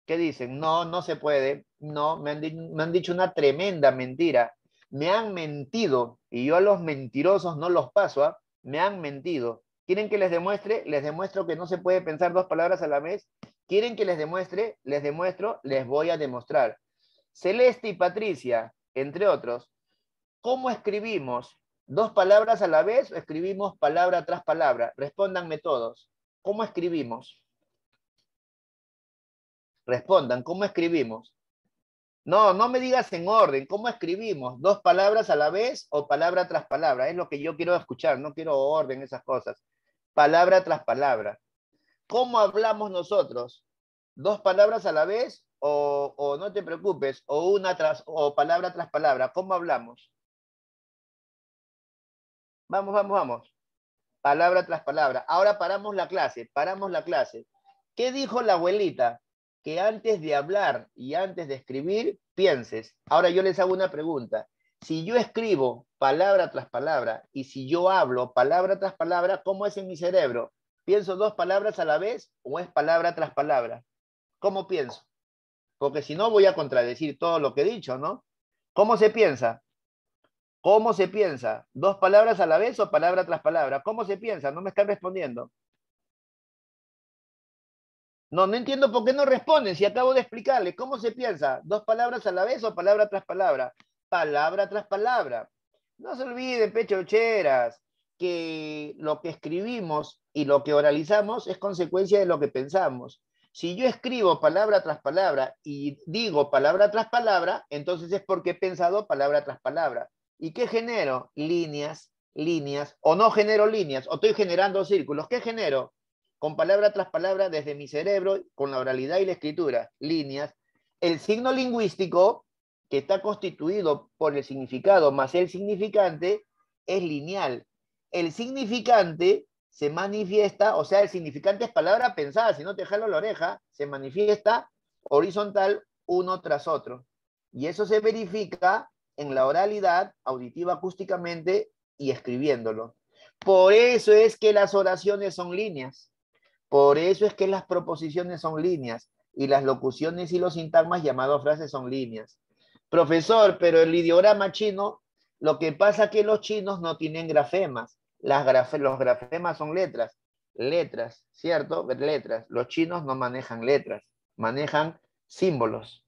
¿Qué dicen? No, no se puede. No, me han dicho una tremenda mentira. Me han mentido y yo a los mentirosos no los paso, ¿ah? Me han mentido. ¿Quieren que les demuestre? Les demuestro que no se puede pensar 2 palabras a la vez. ¿Quieren que les demuestre? Les demuestro, les voy a demostrar. Celeste y Patricia, entre otros, ¿cómo escribimos 2 palabras a la vez o escribimos palabra tras palabra? Respóndanme todos. ¿Cómo escribimos? Respondan, ¿cómo escribimos? No, no me digas en orden. ¿Cómo escribimos? ¿2 palabras a la vez o palabra tras palabra? Es lo que yo quiero escuchar, no quiero orden, esas cosas. Palabra tras palabra. ¿Cómo hablamos nosotros? ¿2 palabras a la vez o no te preocupes, o palabra tras palabra? ¿Cómo hablamos? Vamos. Palabra tras palabra. Ahora paramos la clase. ¿Qué dijo la abuelita? Que antes de hablar y antes de escribir, pienses. Ahora yo les hago una pregunta. Si yo escribo palabra tras palabra y si yo hablo palabra tras palabra, ¿cómo es en mi cerebro? ¿Pienso 2 palabras a la vez o es palabra tras palabra? ¿Cómo pienso? Porque si no voy a contradecir todo lo que he dicho, ¿no? ¿Cómo se piensa? ¿Cómo se piensa? ¿2 palabras a la vez o palabra tras palabra? ¿Cómo se piensa? No me están respondiendo. No, no entiendo por qué no responden si acabo de explicarles. ¿Cómo se piensa? ¿2 palabras a la vez o palabra tras palabra? Palabra tras palabra. No se olviden, pechocheras, que lo que escribimos y lo que oralizamos es consecuencia de lo que pensamos. Si yo escribo palabra tras palabra y digo palabra tras palabra, entonces es porque he pensado palabra tras palabra. ¿Y qué genero? Líneas, o no genero líneas, o estoy generando círculos. ¿Qué genero? Con palabra tras palabra desde mi cerebro, con la oralidad y la escritura, líneas. El signo lingüístico, que está constituido por el significado más el significante, es lineal. El significante se manifiesta, o sea, el significante es palabra pensada, si no te jalo la oreja, se manifiesta horizontal uno tras otro. Y eso se verifica en la oralidad, auditiva acústicamente y escribiéndolo. Por eso es que las oraciones son líneas. Por eso es que las proposiciones son líneas y las locuciones y los sintagmas llamados frases son líneas. Profesor, pero el ideograma chino, lo que pasa es que los chinos no tienen grafemas. Los grafemas son letras, ¿cierto? Letras. Los chinos no manejan letras, manejan símbolos.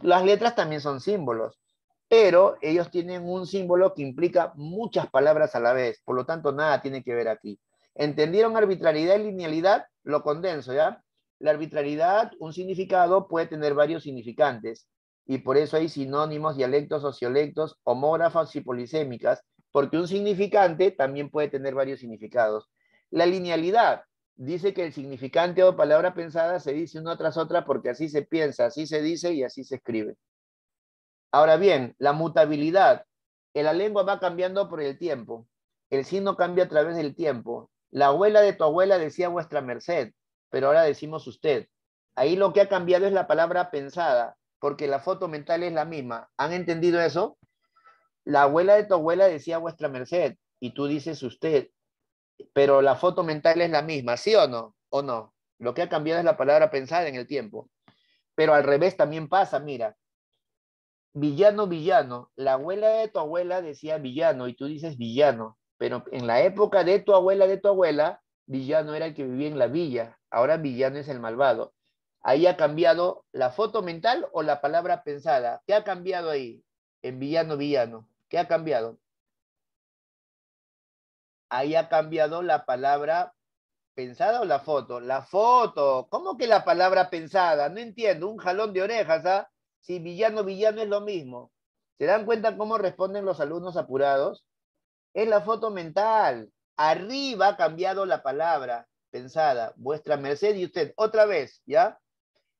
Las letras también son símbolos, pero ellos tienen un símbolo que implica muchas palabras a la vez, por lo tanto nada tiene que ver aquí. ¿Entendieron arbitrariedad y linealidad? Lo condenso, ¿ya? La arbitrariedad, un significado puede tener varios significantes, y por eso hay sinónimos, dialectos, sociolectos, homógrafas y polisémicas, porque un significante también puede tener varios significados. La linealidad dice que el significante o palabra pensada se dice una tras otra porque así se piensa, así se dice y así se escribe. Ahora bien, la mutabilidad. La lengua va cambiando por el tiempo. El signo cambia a través del tiempo. La abuela de tu abuela decía vuestra merced, pero ahora decimos usted. Ahí lo que ha cambiado es la palabra pensada, porque la foto mental es la misma. ¿Han entendido eso? La abuela de tu abuela decía vuestra merced, y tú dices usted, pero la foto mental es la misma, ¿sí o no? ¿O no? Lo que ha cambiado es la palabra pensada en el tiempo. Pero al revés también pasa, mira. Villano, villano. La abuela de tu abuela decía villano y tú dices villano, pero en la época de tu abuela, villano era el que vivía en la villa. Ahora villano es el malvado. Ahí ha cambiado la foto mental o la palabra pensada. ¿Qué ha cambiado ahí? En villano, villano. ¿Qué ha cambiado? Ahí ha cambiado la palabra pensada o la foto. La foto. ¿Cómo que la palabra pensada? No entiendo. Un jalón de orejas, ¿ah? Si villano, villano es lo mismo. ¿Se dan cuenta cómo responden los alumnos apurados? Es la foto mental. Arriba ha cambiado la palabra pensada. Vuestra merced y usted. Otra vez, ¿ya?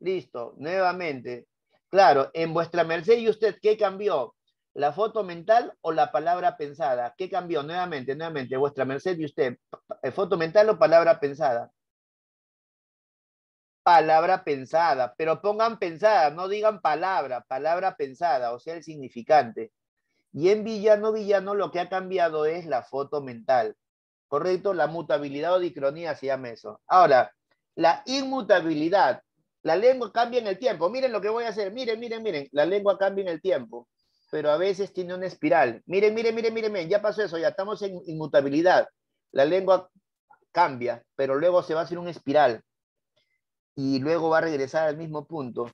Listo, nuevamente. Claro, en vuestra merced y usted, ¿qué cambió? ¿La foto mental o la palabra pensada? ¿Qué cambió? Nuevamente, nuevamente, vuestra merced y usted. ¿Foto mental o palabra pensada? Palabra pensada, pero pongan pensada, no digan palabra, palabra pensada, o sea, el significante. Y en villano, villano, lo que ha cambiado es la foto mental. ¿Correcto? La mutabilidad o dicronía se llama eso. Ahora, la inmutabilidad. La lengua cambia en el tiempo. Miren lo que voy a hacer. Miren, miren, miren. La lengua cambia en el tiempo, pero a veces tiene una espiral. Miren, miren, miren, miren, miren. Ya pasó eso, ya estamos en inmutabilidad. La lengua cambia, pero luego se va a hacer una espiral y luego va a regresar al mismo punto.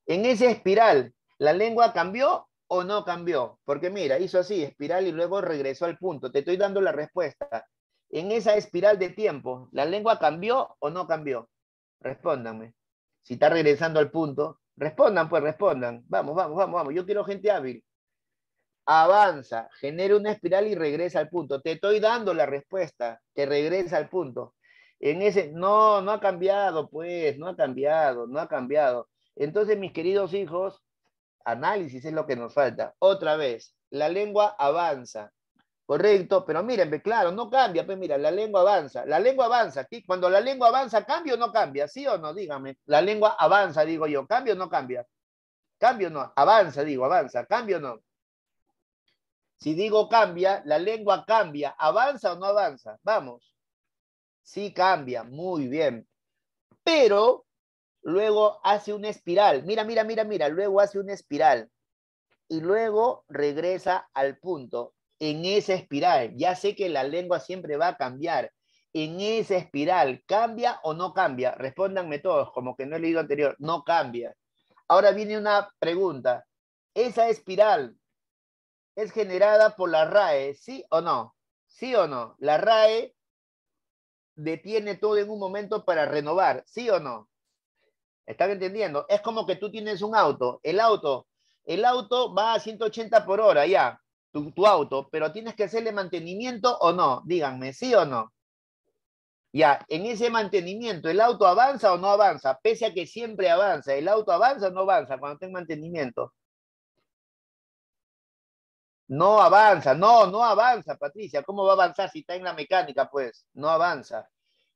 En esa espiral, ¿la lengua cambió o no cambió? Porque mira, hizo así, espiral y luego regresó al punto. Te estoy dando la respuesta. En esa espiral de tiempo, ¿la lengua cambió o no cambió? Respóndanme. Si está regresando al punto, respondan, pues respondan. Vamos, vamos, vamos, vamos. Yo quiero gente hábil. Avanza, genera una espiral y regresa al punto. Te estoy dando la respuesta, que regresa al punto. En ese, no, no ha cambiado, pues, no ha cambiado, no ha cambiado. Entonces, mis queridos hijos, análisis es lo que nos falta. Otra vez, la lengua avanza, correcto, pero miren, claro, no cambia, pues mira, la lengua avanza. La lengua avanza, ¿sí? Cuando la lengua avanza, ¿cambia o no cambia? ¿Sí o no? Dígame. La lengua avanza, digo yo, ¿cambia o no cambia? ¿Cambio o no? Avanza, digo, avanza, ¿cambio o no? Si digo cambia, la lengua cambia. ¿Avanza o no avanza? Vamos. Sí cambia, muy bien. Pero luego hace una espiral. Mira, mira, mira, mira. Luego hace una espiral. Y luego regresa al punto. En esa espiral. Ya sé que la lengua siempre va a cambiar. En esa espiral, ¿cambia o no cambia? Respóndanme todos, como que no he leído anterior. No cambia. Ahora viene una pregunta. ¿Esa espiral es generada por la RAE, sí o no? ¿Sí o no? La RAE detiene todo en un momento para renovar, ¿sí o no? ¿Están entendiendo? Es como que tú tienes un auto, el auto va a 180 por hora ya, tu auto, pero tienes que hacerle mantenimiento o no, díganme, ¿sí o no? Ya, en ese mantenimiento, ¿el auto avanza o no avanza? Pese a que siempre avanza, ¿el auto avanza o no avanza cuando está en mantenimiento? No avanza, no, no avanza, Patricia. ¿Cómo va a avanzar si está en la mecánica? Pues no avanza.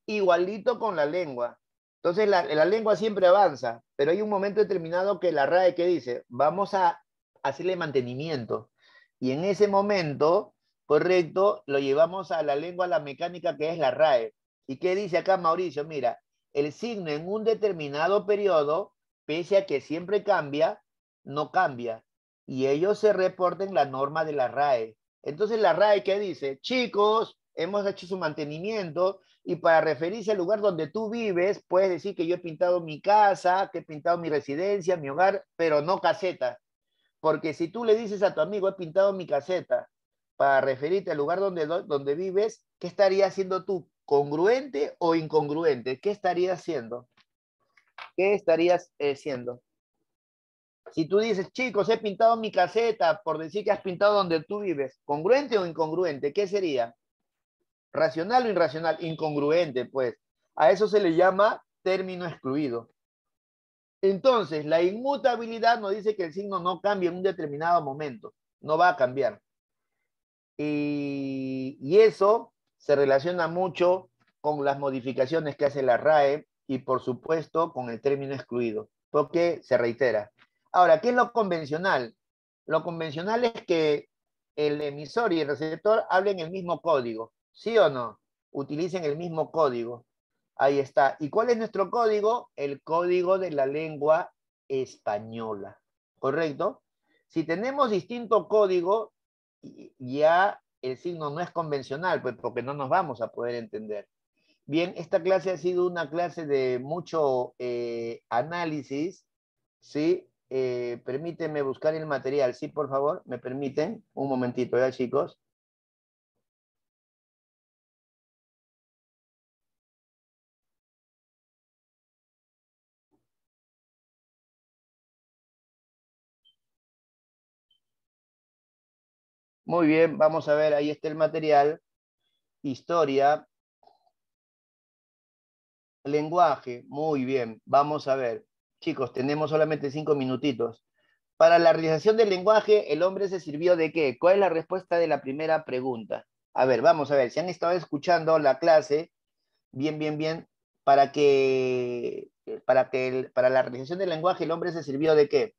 Igualito con la lengua. Entonces la lengua siempre avanza, pero hay un momento determinado que la RAE que dice, vamos a hacerle mantenimiento. Y en ese momento, correcto, lo llevamos a la lengua, a la mecánica que es la RAE. ¿Y qué dice acá Mauricio? Mira, el signo en un determinado periodo, pese a que siempre cambia, no cambia y ellos se reporten la norma de la RAE. Entonces la RAE ¿qué dice? Chicos, hemos hecho su mantenimiento y para referirse al lugar donde tú vives, puedes decir que yo he pintado mi casa, que he pintado mi residencia, mi hogar, pero no caseta. Porque si tú le dices a tu amigo, he pintado mi caseta, para referirte al lugar donde vives, ¿qué estarías haciendo tú? ¿Congruente o incongruente? ¿Qué estarías haciendo? ¿Qué estarías haciendo? Si tú dices, chicos, he pintado mi caseta por decir que has pintado donde tú vives, ¿congruente o incongruente? ¿Qué sería? ¿Racional o irracional? Incongruente, pues. A eso se le llama término excluido. Entonces, la inmutabilidad nos dice que el signo no cambia en un determinado momento, no va a cambiar. Y eso se relaciona mucho con las modificaciones que hace la RAE y, por supuesto, con el término excluido, porque se reitera. Ahora, ¿qué es lo convencional? Lo convencional es que el emisor y el receptor hablen el mismo código, ¿sí o no? Utilicen el mismo código. Ahí está. ¿Y cuál es nuestro código? El código de la lengua española, ¿correcto? Si tenemos distinto código, ya el signo no es convencional, pues porque no nos vamos a poder entender. Bien, esta clase ha sido una clase de mucho análisis, ¿sí? Permíteme buscar el material, ¿sí, por favor? ¿Me permiten? Un momentito, ¿ya, chicos? Muy bien, vamos a ver, ahí está el material. Historia, lenguaje, muy bien, vamos a ver. Chicos, tenemos solamente 5 minutitos. Para la realización del lenguaje, ¿el hombre se sirvió de qué? ¿Cuál es la respuesta de la primera pregunta? A ver, vamos a ver, si han estado escuchando la clase, bien, bien, bien, para la realización del lenguaje, ¿el hombre se sirvió de qué?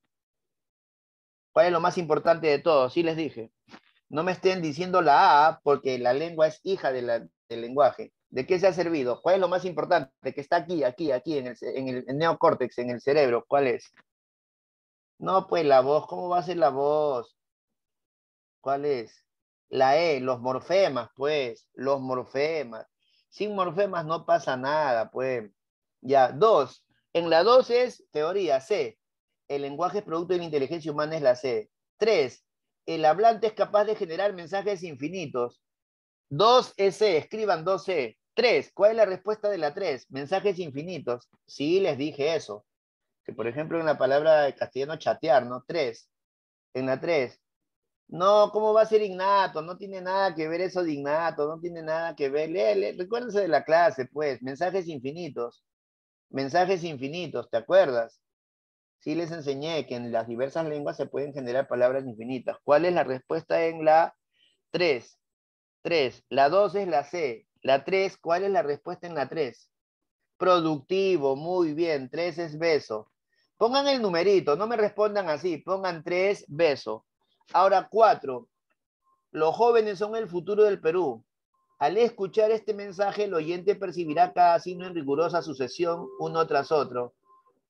¿Cuál es lo más importante de todo? Sí les dije. No me estén diciendo la A, porque la lengua es hija del lenguaje. ¿De qué se ha servido? ¿Cuál es lo más importante? Que está aquí, en el neocórtex, en el cerebro. ¿Cuál es? No, pues la voz. ¿Cómo va a ser la voz? ¿Cuál es? La E, los morfemas, pues. Los morfemas. Sin morfemas no pasa nada, pues. Ya, dos. En la dos es teoría, C. El lenguaje es producto de la inteligencia humana, es la C. Tres. El hablante es capaz de generar mensajes infinitos. 2C, escriban 2C. 3, ¿cuál es la respuesta de la 3? Mensajes infinitos. Sí, les dije eso. Que por ejemplo en la palabra de castellano chatear, ¿no? 3. En la 3. No, ¿cómo va a ser innato? No tiene nada que ver eso de innato, no tiene nada que ver. Recuérdense de la clase, pues. Mensajes infinitos. Mensajes infinitos, ¿te acuerdas? Sí les enseñé que en las diversas lenguas se pueden generar palabras infinitas. ¿Cuál es la respuesta en la 3? 3. La 2 es la C. La 3, ¿cuál es la respuesta en la 3? Productivo, muy bien. 3 es beso. Pongan el numerito, no me respondan así. Pongan 3, beso. Ahora 4. Los jóvenes son el futuro del Perú. Al escuchar este mensaje, el oyente percibirá cada signo en rigurosa sucesión, uno tras otro.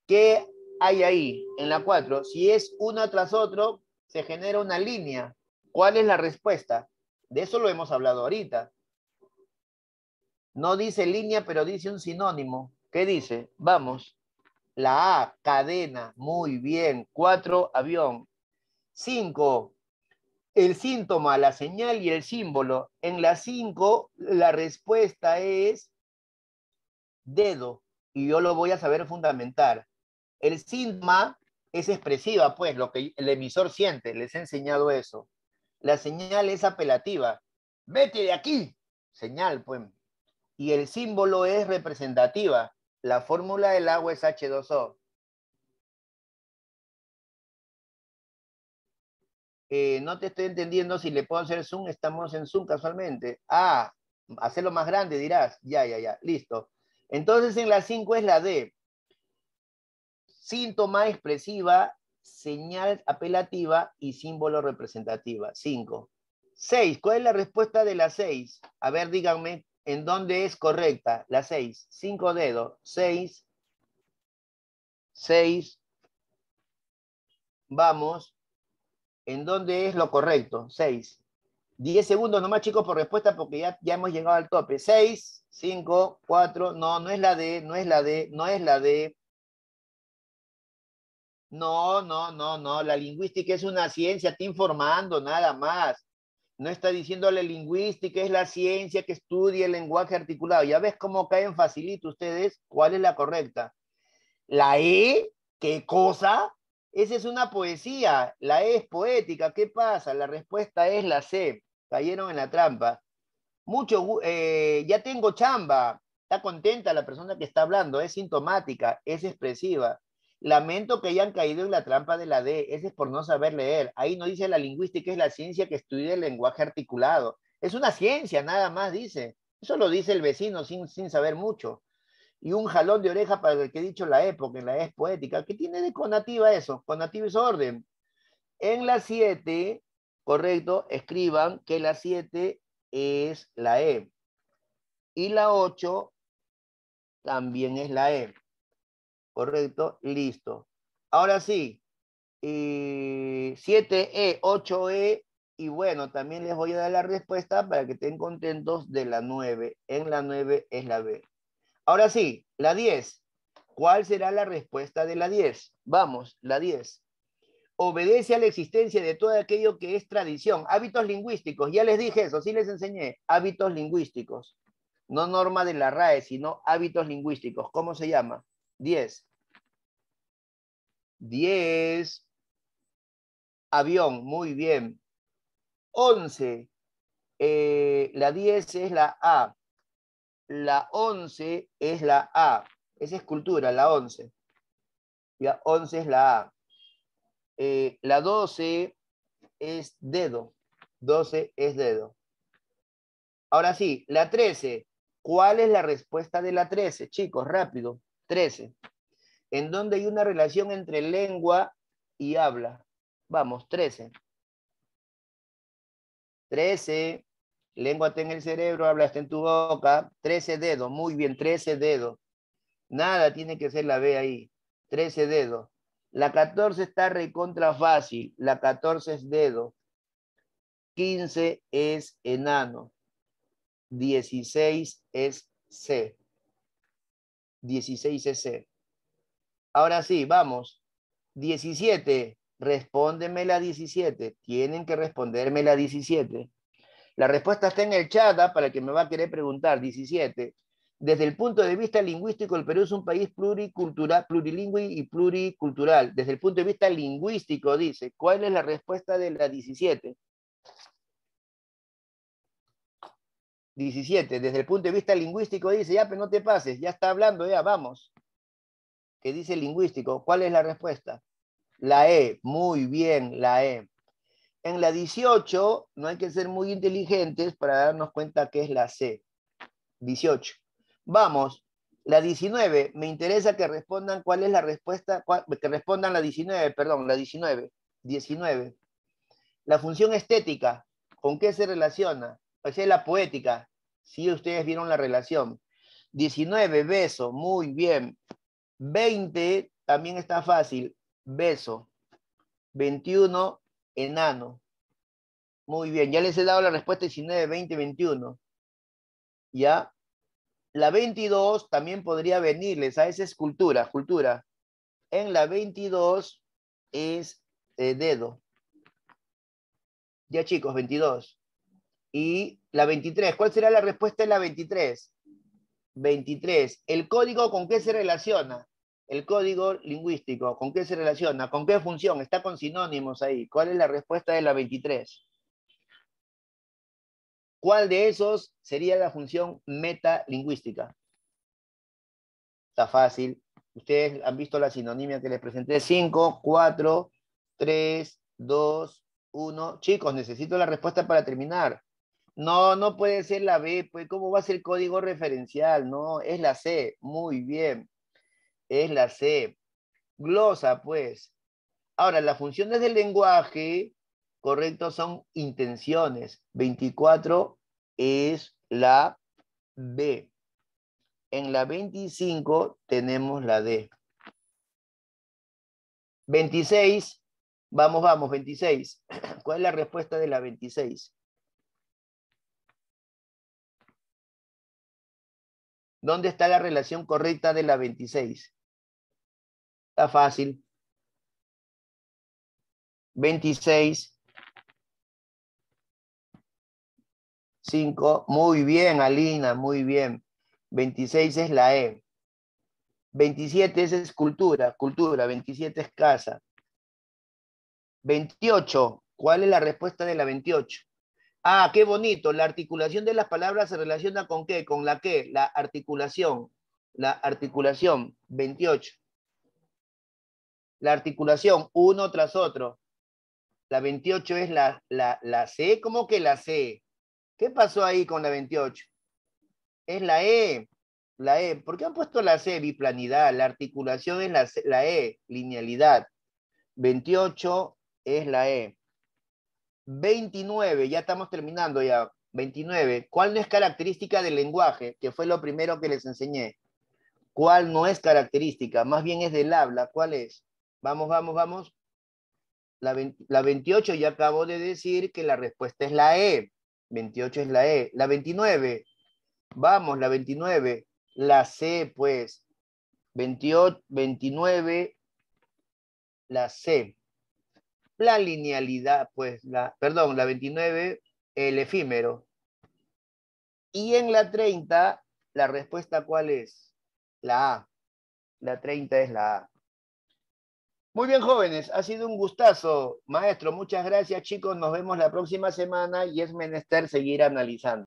¿Qué hay ahí en la 4? Si es uno tras otro, se genera una línea. ¿Cuál es la respuesta? De eso lo hemos hablado ahorita. No dice línea, pero dice un sinónimo. ¿Qué dice? Vamos. La A, cadena. Muy bien. 4, avión. 5, el síntoma, la señal y el símbolo. En la 5, la respuesta es dedo. Y yo lo voy a saber fundamentar. El síntoma es expresiva, pues, lo que el emisor siente. Les he enseñado eso. La señal es apelativa. Vete de aquí. Señal, pues. Y el símbolo es representativa. La fórmula del agua es H2O. No te estoy entendiendo si le puedo hacer zoom. Estamos en zoom casualmente. Ah, hacerlo más grande dirás. Ya, ya, ya. Listo. Entonces en la 5 es la D. Síntoma expresiva, señal apelativa y símbolo representativa. 5. 6. ¿Cuál es la respuesta de la 6? A ver, díganme en dónde es correcta la 6. 5 dedos. 6. 6. Vamos. ¿En dónde es lo correcto? 6. 10 segundos nomás, chicos, por respuesta, porque ya hemos llegado al tope. 6, 5, 4, no, no es la D, no es la D, no es la D. No, no, no, no, la lingüística es una ciencia, está informando, nada más. No está diciendo la lingüística, es la ciencia que estudia el lenguaje articulado. ¿Ya ves cómo caen facilito ustedes? ¿Cuál es la correcta? ¿La E? ¿Qué cosa? Esa es una poesía. La E es poética. ¿Qué pasa? La respuesta es la C. Cayeron en la trampa. Ya tengo chamba. Está contenta la persona que está hablando. Es sintomática. Es expresiva. Lamento que hayan caído en la trampa de la D. Ese es por no saber leer. Ahí no dice la lingüística, es la ciencia que estudia el lenguaje articulado. Es una ciencia, nada más dice. Eso lo dice el vecino sin saber mucho. Y un jalón de oreja para el que he dicho la E, porque la E es poética. ¿Qué tiene de conativa eso? Conativa es orden. En la 7, correcto, escriban que la 7 es la E. Y la 8 también es la E. Correcto, listo. Ahora sí, 7E, 8E, Y bueno, también les voy a dar la respuesta para que estén contentos de la 9. En la 9 es la B. Ahora sí, la 10. ¿Cuál será la respuesta de la 10? Vamos, la 10. Obedece a la existencia de todo aquello que es tradición. Hábitos lingüísticos, ya les dije eso, sí les enseñé. Hábitos lingüísticos. No norma de la RAE, sino hábitos lingüísticos. ¿Cómo se llama? 10. 10. Avión, muy bien. 11. La 10 es la A. La 11 es la A. Esa es cultura, la 11. Ya, 11 es la A. La 12 es dedo. 12 es dedo. Ahora sí, la 13. ¿Cuál es la respuesta de la 13? Chicos, rápido. 13. ¿En dónde hay una relación entre lengua y habla? Vamos, 13. 13. Lengua está en el cerebro, habla está en tu boca. 13 dedos, muy bien, 13 dedos. Nada tiene que ser la B ahí. 13 dedos. La 14 está recontra fácil. La 14 es dedo. 15 es enano. 16 es C. 16 es C. Ahora sí, vamos. 17. Respóndeme la 17. Tienen que responderme la 17. La respuesta está en el chat, ¿ah? Para el que me va a querer preguntar. 17. Desde el punto de vista lingüístico, el Perú es un país pluricultural, plurilingüe y pluricultural. Desde el punto de vista lingüístico, dice. ¿Cuál es la respuesta de la 17? 17. Desde el punto de vista lingüístico, dice. Ya, pero no te pases. Ya está hablando, ya, vamos. ¿Qué dice lingüístico? ¿Cuál es la respuesta? La E. Muy bien, la E. En la 18, no hay que ser muy inteligentes para darnos cuenta que es la C. 18. Vamos, la 19. Me interesa que respondan cuál es la respuesta, que respondan la 19, perdón, la 19. 19. La función estética, ¿con qué se relaciona? O sea, la poética. Si ustedes vieron la relación. 19, beso, muy bien. 20, también está fácil, beso. 21, enano. Muy bien, ya les he dado la respuesta 19, 20, 21. ¿Ya? La 22 también podría venirles, a esa es cultura, cultura. En la 22 es dedo. Ya chicos, 22. Y la 23, ¿cuál será la respuesta en la 23? 23. ¿El código con qué se relaciona? El código lingüístico, ¿con qué se relaciona? ¿Con qué función? Está con sinónimos ahí. ¿Cuál es la respuesta de la 23? ¿Cuál de esos sería la función metalingüística? Está fácil. Ustedes han visto la sinonimia que les presenté. 5, 4, 3, 2, 1. Chicos, necesito la respuesta para terminar. No, no puede ser la B, pues, ¿cómo va a ser código referencial? No, es la C. Muy bien. Es la C. Glosa, pues. Ahora, las funciones del lenguaje, correcto, son intenciones. 24 es la B. En la 25 tenemos la D. 26, vamos, 26. ¿Cuál es la respuesta de la 26? ¿Dónde está la relación correcta de la 26? Está fácil. 26, 5. Muy bien, Alina, muy bien. 26 es la E. 27 es cultura, cultura. 27 es casa. 28, ¿cuál es la respuesta de la 28? Ah, qué bonito. La articulación de las palabras se relaciona con qué, con la qué, la articulación. La articulación, 28. La articulación, uno tras otro. La 28 es la C. ¿Cómo que la C? ¿Qué pasó ahí con la 28? Es la E. La E. ¿Por qué han puesto la C? Biplanidad. La articulación es la E. Linealidad. 28 es la E. 29. Ya estamos terminando ya. 29. ¿Cuál no es característica del lenguaje? Que fue lo primero que les enseñé. ¿Cuál no es característica? Más bien es del habla. ¿Cuál es? Vamos, vamos, vamos. La 28 ya acabo de decir que la respuesta es la E. 28 es la E. La 29, vamos, la 29, la C, pues. 28, 29, la C. La linealidad, pues, perdón, la 29, el efímero. Y en la 30, la respuesta, ¿cuál es? La A. La 30 es la A. Muy bien, jóvenes, ha sido un gustazo. Maestro, muchas gracias, chicos. Nos vemos la próxima semana y es menester seguir analizando.